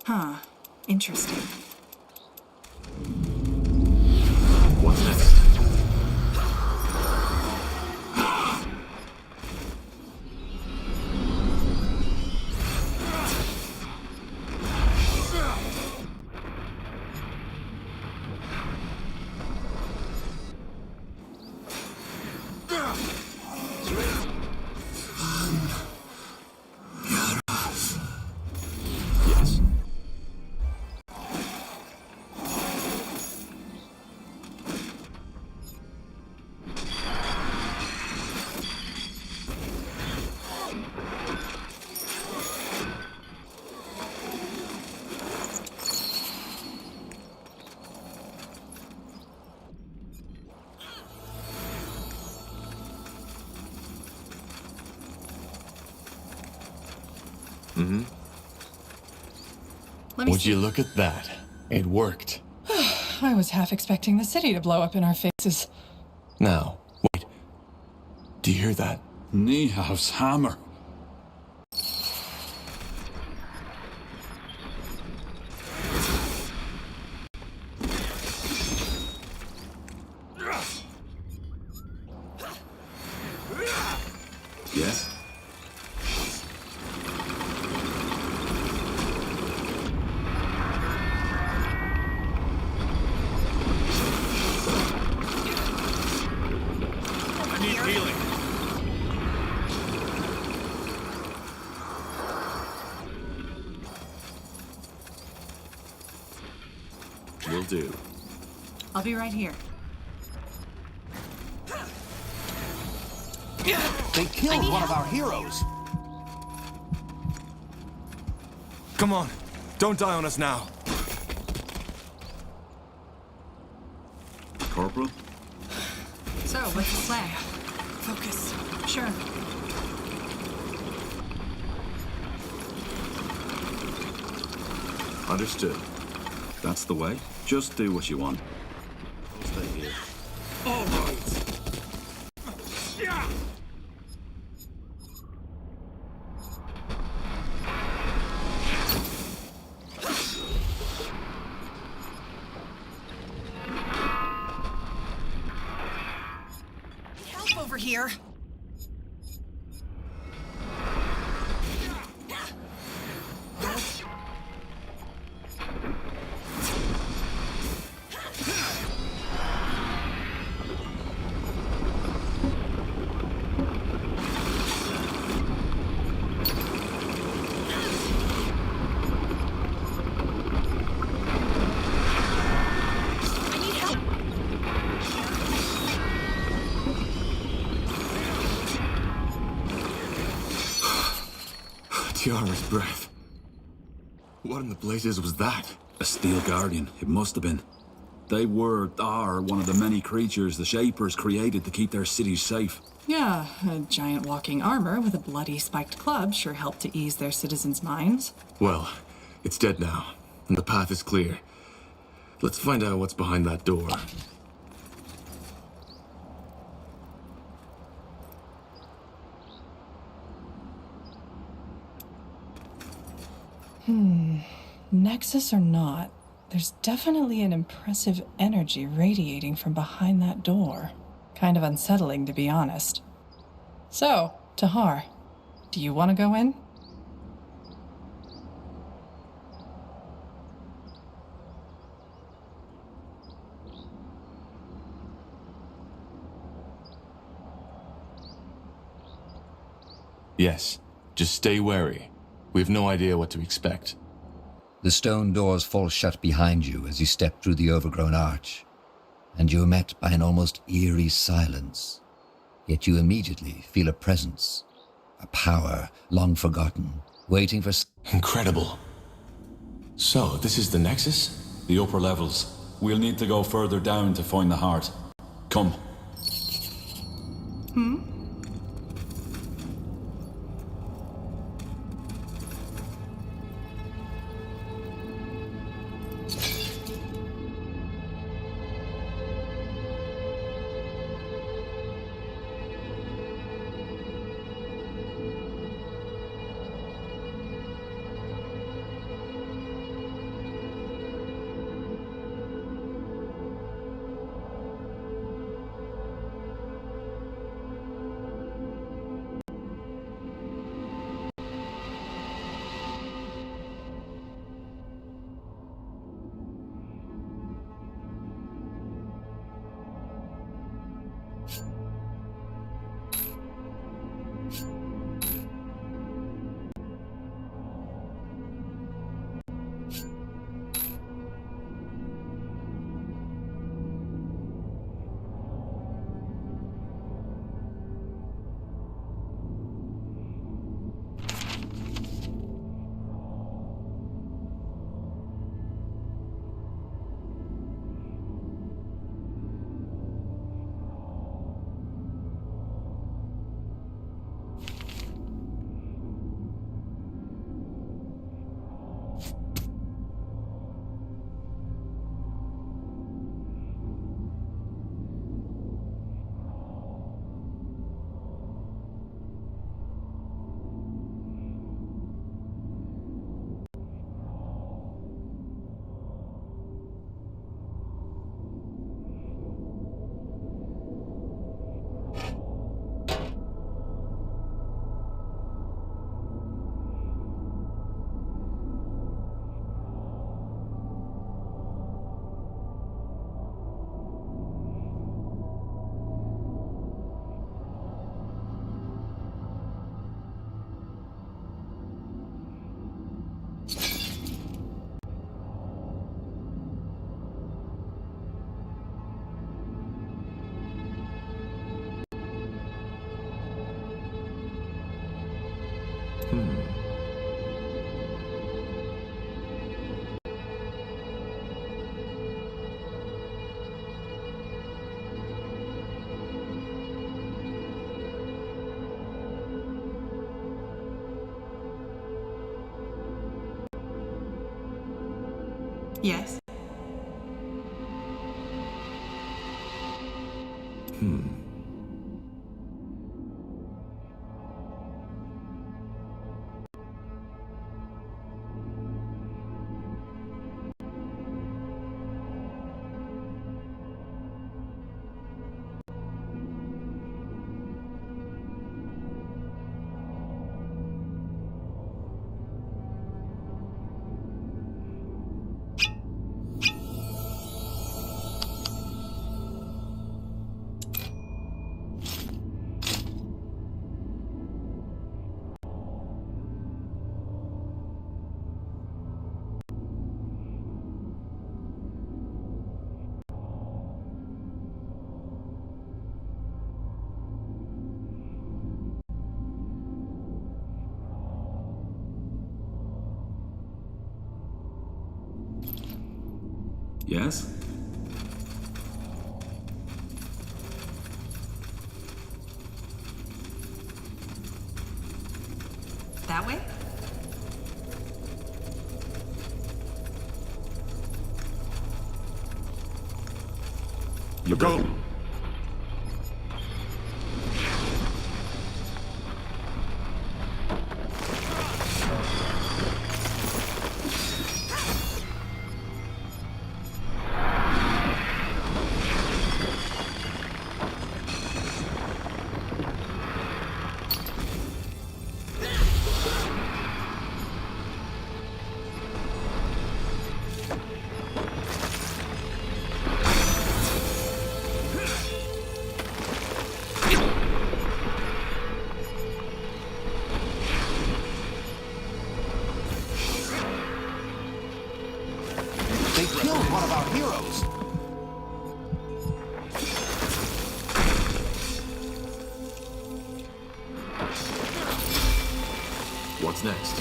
[SPEAKER 14] Huh. Interesting.
[SPEAKER 10] What's next? Yes.
[SPEAKER 9] Mm-hmm.
[SPEAKER 14] Let me
[SPEAKER 9] Would
[SPEAKER 14] see.
[SPEAKER 9] you look at that? It worked.
[SPEAKER 2] I was half expecting the city to blow up in our faces.
[SPEAKER 9] Now, wait. Do you hear that?
[SPEAKER 3] Niehaus hammer.
[SPEAKER 10] Yes.
[SPEAKER 12] I need healing.
[SPEAKER 10] Will do.
[SPEAKER 14] I'll be right here.
[SPEAKER 7] They killed one of our heroes.
[SPEAKER 12] Come on. Don't die on us now.
[SPEAKER 10] Corporal?
[SPEAKER 14] So, what's the plan?
[SPEAKER 2] Focus.
[SPEAKER 14] Sure.
[SPEAKER 10] Understood.
[SPEAKER 3] That's the way. Just do what you want.
[SPEAKER 10] Stay here.
[SPEAKER 12] All right.
[SPEAKER 14] Help over here.
[SPEAKER 4] Tiara's breath. What in the blazes was that?
[SPEAKER 10] A steel guardian, it must have been. They are one of the many creatures the Shapers created to keep their cities safe.
[SPEAKER 2] Yeah, a giant walking armor with a bloody spiked club sure helped to ease their citizens' minds.
[SPEAKER 4] Well, it's dead now, and the path is clear. Let's find out what's behind that door.
[SPEAKER 2] Nexus or not, there's definitely an impressive energy radiating from behind that door. Kind of unsettling, to be honest. So, Tahar, do you want to go in?
[SPEAKER 9] Yes, just stay wary. We have no idea what to expect.
[SPEAKER 1] The stone doors fall shut behind you as you step through the overgrown arch, and you are met by an almost eerie silence. Yet you immediately feel a presence, a power long forgotten, waiting for...
[SPEAKER 9] Incredible. So, this is the Nexus?
[SPEAKER 3] The upper levels. We'll need to go further down to find the heart. Come.
[SPEAKER 2] Yes.
[SPEAKER 10] Yes?
[SPEAKER 14] That way?
[SPEAKER 10] You go!
[SPEAKER 7] They killed one of our heroes!
[SPEAKER 9] What's next?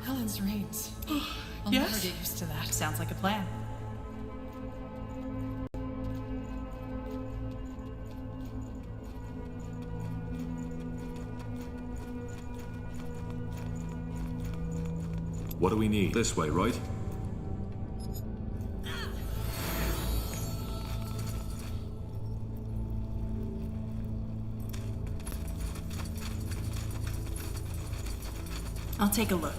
[SPEAKER 2] Helen's rings. I'll never get used to that.
[SPEAKER 14] Sounds like a plan.
[SPEAKER 9] What do we need?
[SPEAKER 10] This way, right?
[SPEAKER 14] I'll take a look.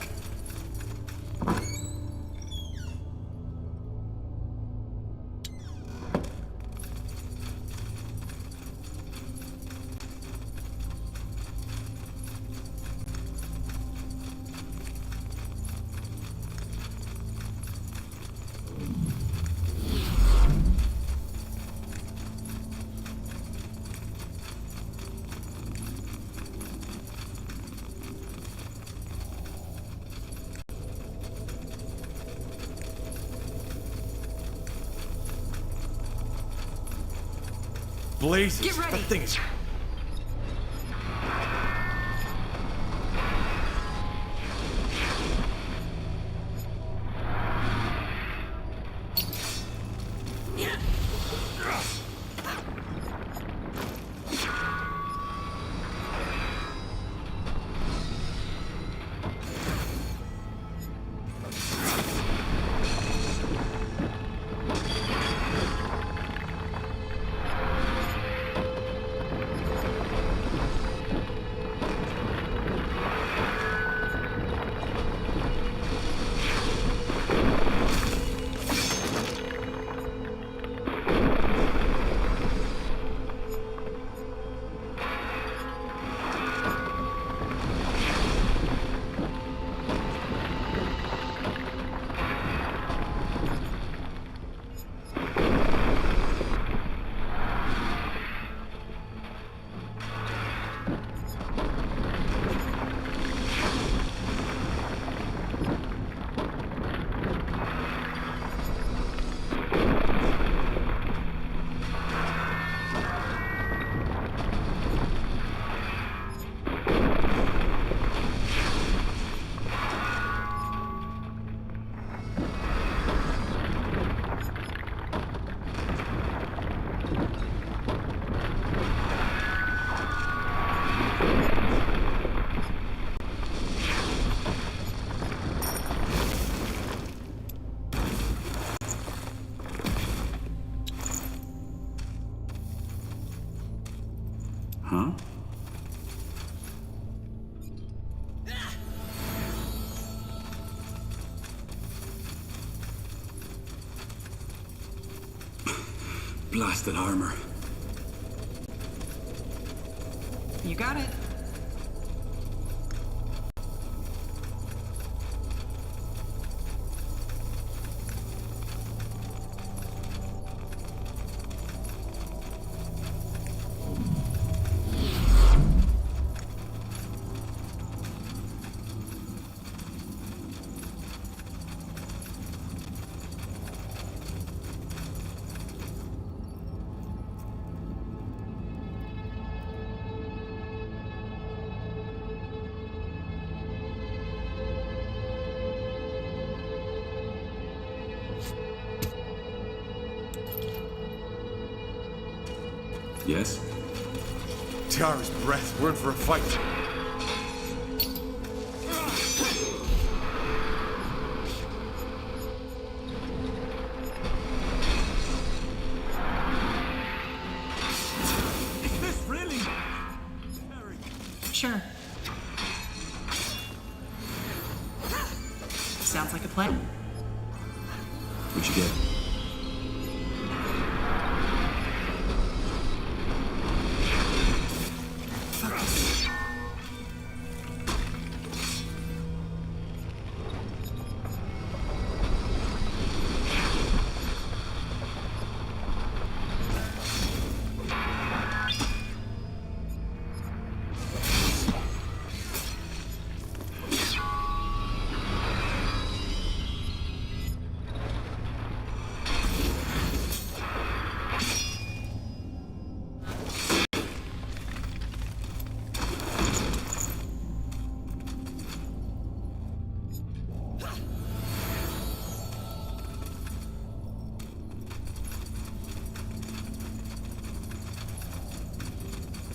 [SPEAKER 12] Blazes!
[SPEAKER 14] Get ready.
[SPEAKER 12] That thing is... Huh? Blasted armor.
[SPEAKER 14] You got it.
[SPEAKER 4] Yes?
[SPEAKER 12] Tiara's breath. We're in for a fight. Is this really?
[SPEAKER 14] Sure. Sounds like a plan.
[SPEAKER 10] What'd you get?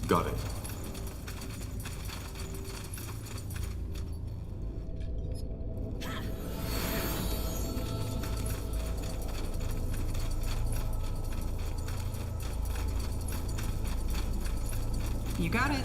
[SPEAKER 4] Got it.
[SPEAKER 14] You got it.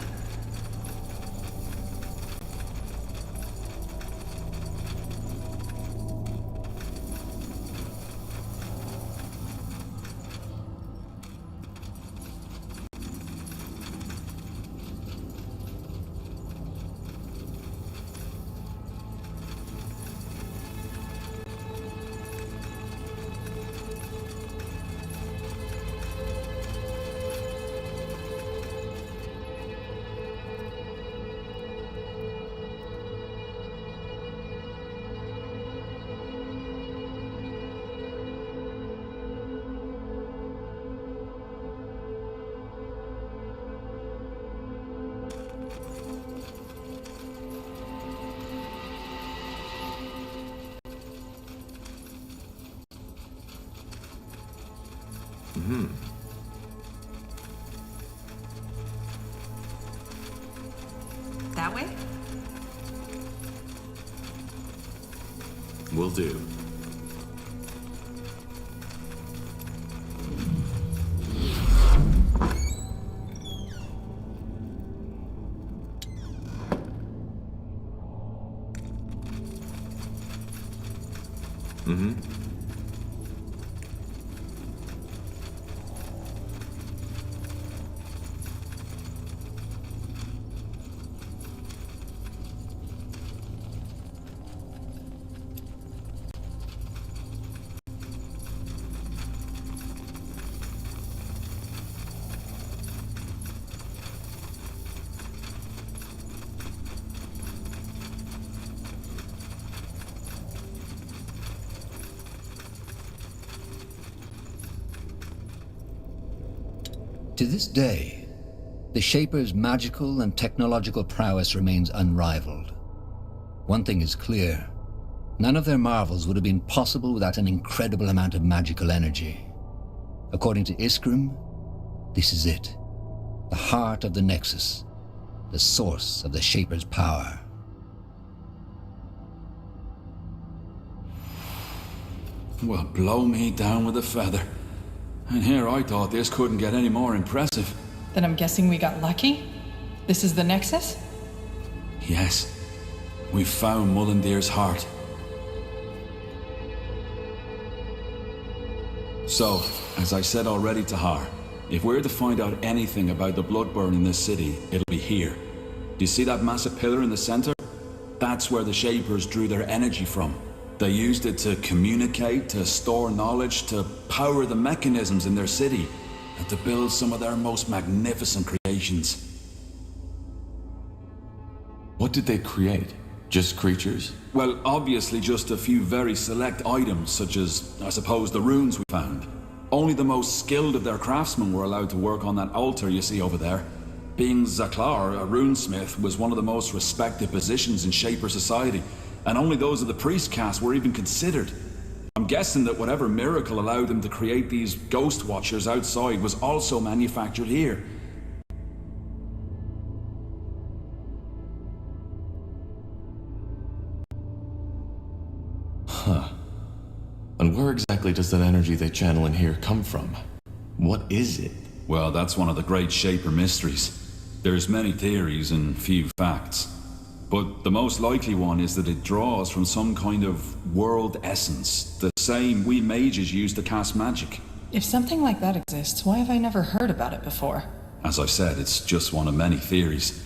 [SPEAKER 14] That way?
[SPEAKER 4] Will do.
[SPEAKER 1] To this day, the Shaper's magical and technological prowess remains unrivaled. One thing is clear: none of their marvels would have been possible without an incredible amount of magical energy. According to Iskrim, this is it. The heart of the Nexus. The source of the Shaper's power.
[SPEAKER 3] Well, blow me down with a feather. And here I thought this couldn't get any more impressive.
[SPEAKER 2] Then I'm guessing we got lucky? This is the Nexus?
[SPEAKER 3] Yes, we found Mullendear's heart. So, as I said already to Har, if we're to find out anything about the Bloodburn in this city, it'll be here. Do you see that massive pillar in the center? That's where the Shapers drew their energy from. They used it to communicate, to store knowledge, to power the mechanisms in their city, and to build some of their most magnificent creations.
[SPEAKER 9] What did they create? Just creatures?
[SPEAKER 3] Well, obviously just a few very select items, such as, I suppose, the runes we found. Only the most skilled of their craftsmen were allowed to work on that altar you see over there. Being Zaklar, a runesmith, was one of the most respected positions in Shaper society, and only those of the priest caste were even considered. I'm guessing that whatever miracle allowed them to create these ghost watchers outside was also manufactured here.
[SPEAKER 9] Huh. And where exactly does that energy they channel in here come from? What is it?
[SPEAKER 3] Well, that's one of the great Shaper mysteries. There's many theories and few facts. But the most likely one is that it draws from some kind of world essence, the same we mages use to cast magic.
[SPEAKER 2] If something like that exists, why have I never heard about it before?
[SPEAKER 3] As I said, it's just one of many theories.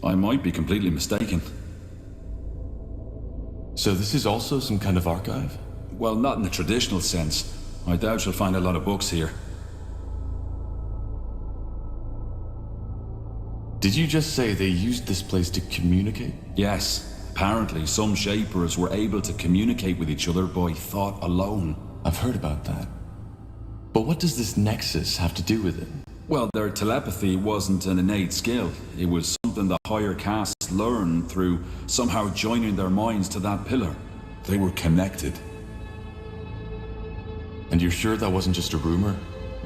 [SPEAKER 3] I might be completely mistaken.
[SPEAKER 9] So this is also some kind of archive?
[SPEAKER 3] Well, not in the traditional sense. I doubt you'll find a lot of books here.
[SPEAKER 9] Did you just say they used this place to communicate?
[SPEAKER 3] Yes. Apparently, some Shapers were able to communicate with each other by thought alone.
[SPEAKER 9] I've heard about that. But what does this nexus have to do with it?
[SPEAKER 3] Well, their telepathy wasn't an innate skill. It was something the higher castes learned through somehow joining their minds to that pillar.
[SPEAKER 10] They were connected.
[SPEAKER 9] And you're sure that wasn't just a rumor?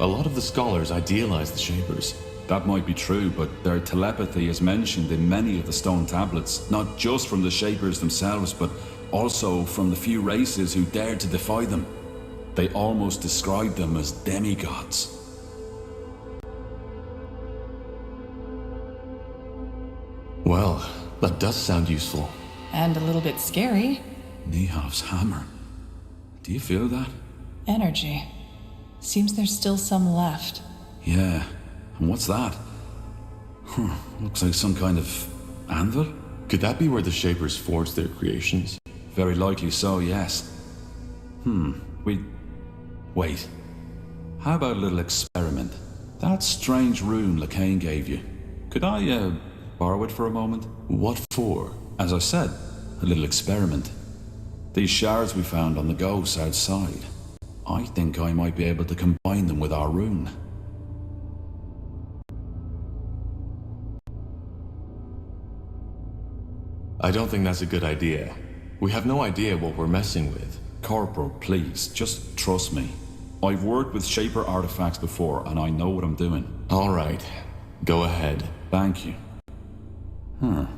[SPEAKER 9] A lot of the scholars idealize the Shapers.
[SPEAKER 3] That might be true, but their telepathy is mentioned in many of the stone tablets, not just from the Shapers themselves, but also from the few races who dared to defy them. They almost describe them as demigods.
[SPEAKER 9] Well, that does sound useful.
[SPEAKER 2] And a little bit scary.
[SPEAKER 3] Nihav's hammer. Do you feel that?
[SPEAKER 2] Energy. Seems there's still some left.
[SPEAKER 3] Yeah. And what's that? Looks like some kind of anvil?
[SPEAKER 9] Could that be where the Shapers forged their creations?
[SPEAKER 3] Very likely so, yes. Wait. How about a little experiment? That strange rune Lacane gave you. Could I, borrow it for a moment?
[SPEAKER 9] What for?
[SPEAKER 3] As I said, a little experiment. These shards we found on the ghosts outside. I think I might be able to combine them with our rune.
[SPEAKER 9] I don't think that's a good idea. We have no idea what we're messing with.
[SPEAKER 3] Corporal, please, just trust me. I've worked with Shaper artifacts before, and I know what I'm doing.
[SPEAKER 9] All right. Go ahead.
[SPEAKER 3] Thank you. Well,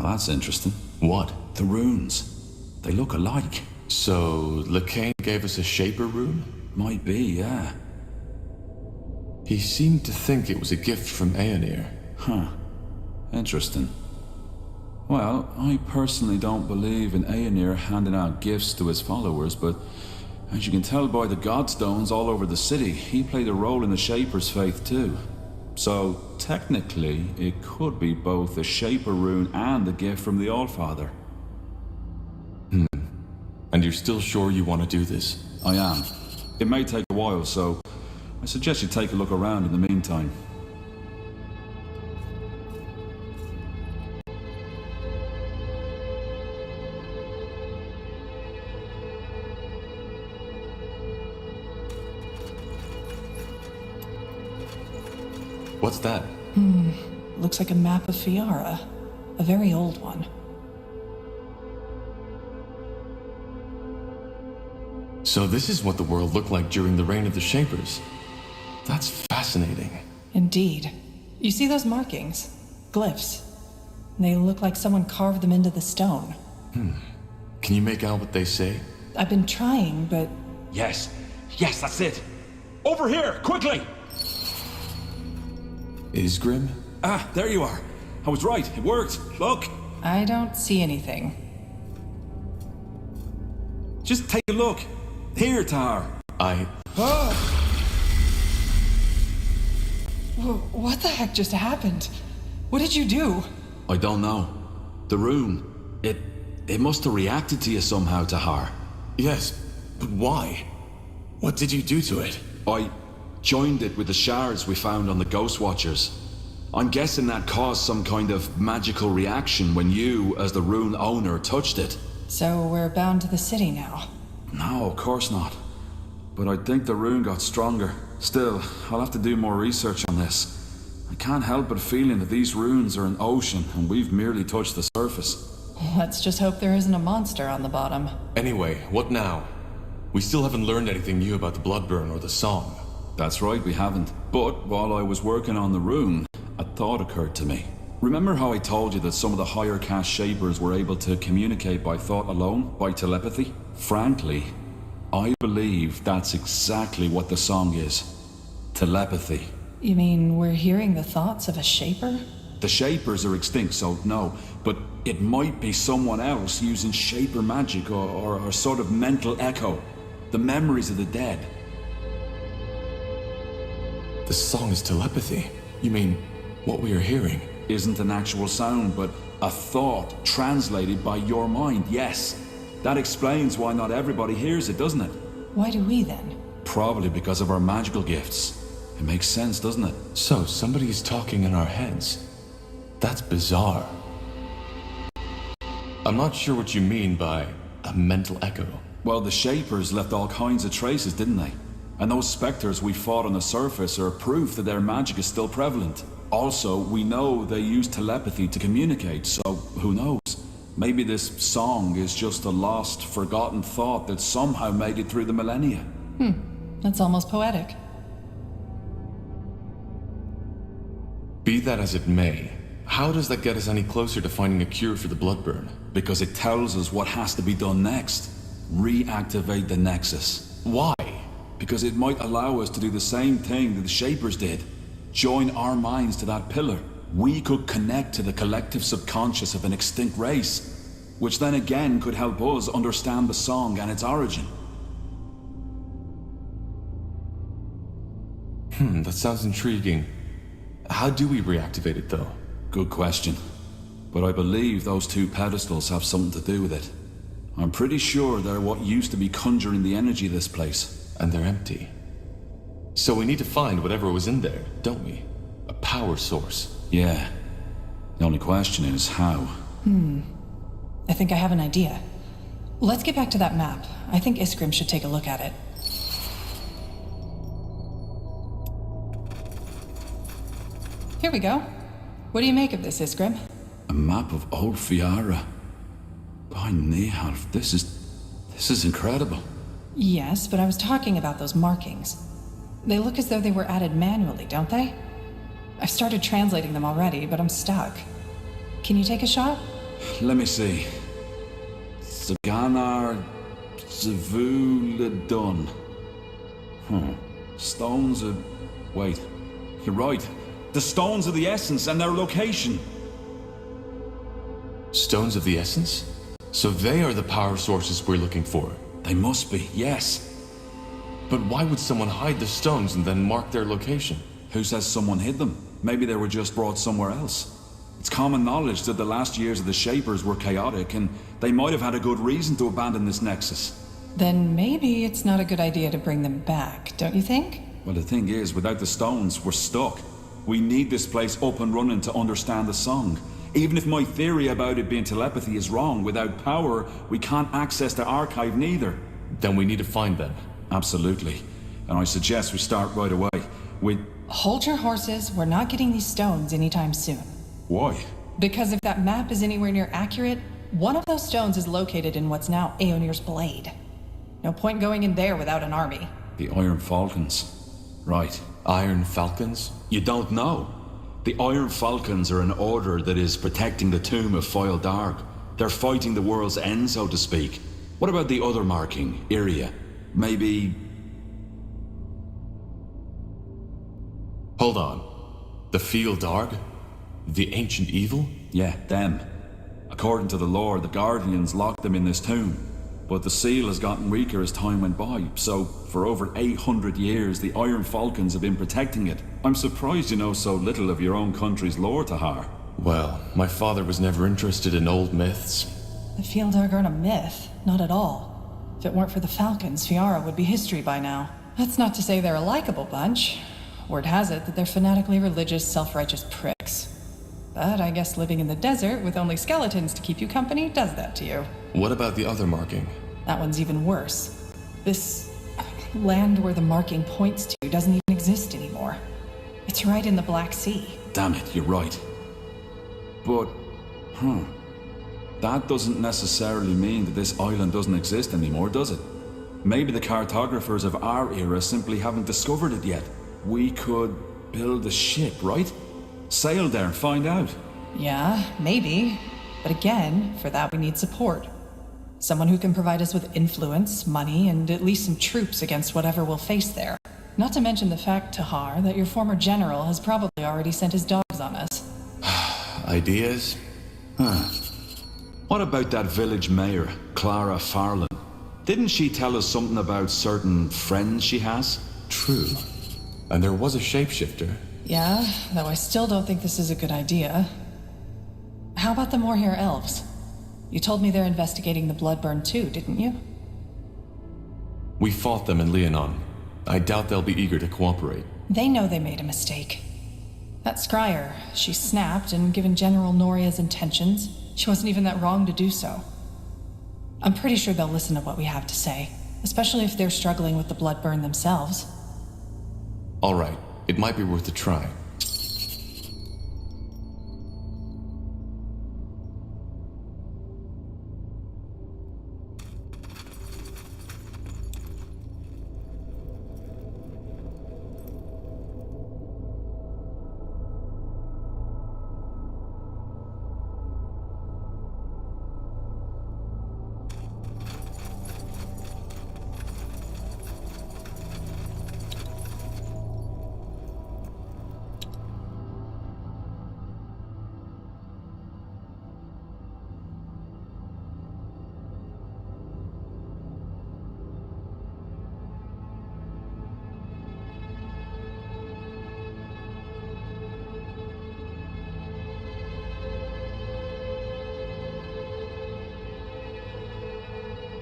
[SPEAKER 3] that's interesting.
[SPEAKER 9] What?
[SPEAKER 3] The runes. They look alike.
[SPEAKER 9] So, Lacane gave us a Shaper rune?
[SPEAKER 3] Might be, yeah.
[SPEAKER 9] He seemed to think it was a gift from Aenir.
[SPEAKER 3] Interesting. Well, I personally don't believe in Aenir handing out gifts to his followers, but as you can tell by the godstones all over the city, he played a role in the Shaper's faith too. So, technically, it could be both a Shaper rune and a gift from the Allfather.
[SPEAKER 9] And you're still sure you want to do this?
[SPEAKER 3] I am. It may take a while, so I suggest you take a look around in the meantime.
[SPEAKER 9] What's that?
[SPEAKER 2] Looks like a map of Fiara. A very old one.
[SPEAKER 9] So this is what the world looked like during the reign of the Shapers. That's fascinating.
[SPEAKER 2] Indeed. You see those markings? Glyphs. They look like someone carved them into the stone.
[SPEAKER 9] Can you make out what they say?
[SPEAKER 2] I've been trying, but...
[SPEAKER 6] Yes, that's it. Over here, quickly!
[SPEAKER 9] Isgrim?
[SPEAKER 3] Ah, there you are. I was right. It worked. Look.
[SPEAKER 2] I don't see anything.
[SPEAKER 3] Just take a look. Here, Tar.
[SPEAKER 2] What the heck just happened? What did you do?
[SPEAKER 3] I don't know. The rune. It must have reacted to you somehow, Tahar.
[SPEAKER 9] Yes, but why? What did you do to it?
[SPEAKER 3] I joined it with the shards we found on the Ghost Watchers. I'm guessing that caused some kind of magical reaction when you, as the rune owner, touched it.
[SPEAKER 2] So we're bound to the city now?
[SPEAKER 3] No, of course not. But I think the rune got stronger. Still, I'll have to do more research on this. I can't help but feeling that these runes are an ocean and we've merely touched the surface.
[SPEAKER 2] Let's just hope there isn't a monster on the bottom.
[SPEAKER 9] Anyway, what now? We still haven't learned anything new about the Bloodburn or the song.
[SPEAKER 3] That's right, we haven't. But while I was working on the rune, a thought occurred to me. Remember how I told you that some of the higher caste Shapers were able to communicate by thought alone, by telepathy? Frankly, I believe that's exactly what the song is. Telepathy.
[SPEAKER 2] You mean we're hearing the thoughts of a Shaper?
[SPEAKER 3] The Shapers are extinct, so no. But it might be someone else using Shaper magic or sort of mental echo. The memories of the dead.
[SPEAKER 9] The song is telepathy. You mean, what we are hearing?
[SPEAKER 3] Isn't an actual sound, but a thought translated by your mind, yes. That explains why not everybody hears it, doesn't it?
[SPEAKER 2] Why do we then?
[SPEAKER 3] Probably because of our magical gifts. It makes sense, doesn't it?
[SPEAKER 9] So, somebody's talking in our heads. That's bizarre. I'm not sure what you mean by a mental echo.
[SPEAKER 3] Well, the Shapers left all kinds of traces, didn't they? And those specters we fought on the surface are proof that their magic is still prevalent. Also, we know they use telepathy to communicate, so who knows? Maybe this song is just a lost, forgotten thought that somehow made it through the millennia.
[SPEAKER 2] That's almost poetic.
[SPEAKER 9] Be that as it may, how does that get us any closer to finding a cure for the Bloodburn?
[SPEAKER 3] Because it tells us what has to be done next. Reactivate the Nexus.
[SPEAKER 9] Why?
[SPEAKER 3] Because it might allow us to do the same thing that the Shapers did. Join our minds to that pillar. We could connect to the collective subconscious of an extinct race, which then again could help us understand the song and its origin.
[SPEAKER 9] That sounds intriguing. How do we reactivate it, though?
[SPEAKER 3] Good question. But I believe those two pedestals have something to do with it. I'm pretty sure they're what used to be conjuring the energy of this place.
[SPEAKER 9] And they're empty. So we need to find whatever was in there, don't we? A power source.
[SPEAKER 3] Yeah. The only question is how.
[SPEAKER 2] I think I have an idea. Let's get back to that map. I think Iskrim should take a look at it. Here we go. What do you make of this, Iskrim?
[SPEAKER 3] A map of Old Fiara. By Nehalf, this is incredible.
[SPEAKER 2] Yes, but I was talking about those markings. They look as though they were added manually, don't they? I've started translating them already, but I'm stuck. Can you take a shot?
[SPEAKER 3] Let me see. Saganar Zavuladun. Stones of... Wait. You're right. The Stones of the Essence and their location.
[SPEAKER 9] Stones of the Essence? So they are the power sources we're looking for.
[SPEAKER 3] They must be, yes.
[SPEAKER 9] But why would someone hide the stones and then mark their location?
[SPEAKER 3] Who says someone hid them? Maybe they were just brought somewhere else. It's common knowledge that the last years of the Shapers were chaotic, and they might have had a good reason to abandon this nexus.
[SPEAKER 2] Then maybe it's not a good idea to bring them back, don't you think?
[SPEAKER 3] Well, the thing is, without the stones, we're stuck. We need this place up and running to understand the song. Even if my theory about it being telepathy is wrong, without power, we can't access the archive neither.
[SPEAKER 9] Then we need to find them.
[SPEAKER 3] Absolutely. And I suggest we start right away with...
[SPEAKER 2] Hold your horses. We're not getting these stones anytime soon.
[SPEAKER 3] Why?
[SPEAKER 2] Because if that map is anywhere near accurate, one of those stones is located in what's now Aeonir's Blade. No point going in there without an army.
[SPEAKER 3] The Iron Falcons. Right.
[SPEAKER 9] Iron Falcons?
[SPEAKER 3] You don't know. The Iron Falcons are an order that is protecting the tomb of Foil Dark. They're fighting the world's end, so to speak. What about the other marking, Iria? Maybe...
[SPEAKER 9] Hold on. The Field Dark? The Ancient Evil?
[SPEAKER 3] Yeah, them. According to the lore, the Guardians locked them in this tomb. But the seal has gotten weaker as time went by, so for over 800 years, the Iron Falcons have been protecting it. I'm surprised you know so little of your own country's lore, Tahar.
[SPEAKER 9] Well, my father was never interested in old myths.
[SPEAKER 2] The Fieldar aren't a myth, not at all. If it weren't for the Falcons, Fiara would be history by now. That's not to say they're a likable bunch. Word has it that they're fanatically religious, self-righteous pricks. But I guess living in the desert with only skeletons to keep you company does that to you.
[SPEAKER 9] What about the other marking?
[SPEAKER 2] That one's even worse. This land where the marking points to doesn't even exist anymore. It's right in the Black Sea.
[SPEAKER 3] Damn it, you're right. But, that doesn't necessarily mean that this island doesn't exist anymore, does it? Maybe the cartographers of our era simply haven't discovered it yet. We could build a ship, right? Sail there and find out.
[SPEAKER 2] Yeah, maybe. But again, for that we need support. Someone who can provide us with influence, money, and at least some troops against whatever we'll face there. Not to mention the fact, Tahar, that your former general has probably already sent his dogs on us.
[SPEAKER 9] Ideas?
[SPEAKER 6] Huh. What about that village mayor, Clara Farland? Didn't she tell us something about certain friends she has?
[SPEAKER 9] True. And there was a shapeshifter.
[SPEAKER 2] Yeah, though I still don't think this is a good idea. How about the Moorhere elves? You told me they're investigating the Bloodburn too, didn't you?
[SPEAKER 9] We fought them in Leonon. I doubt they'll be eager to cooperate.
[SPEAKER 2] They know they made a mistake. That Scryer, she snapped, and given General Noria's intentions, she wasn't even that wrong to do so. I'm pretty sure they'll listen to what we have to say, especially if they're struggling with the Bloodburn themselves.
[SPEAKER 9] All right, it might be worth a try.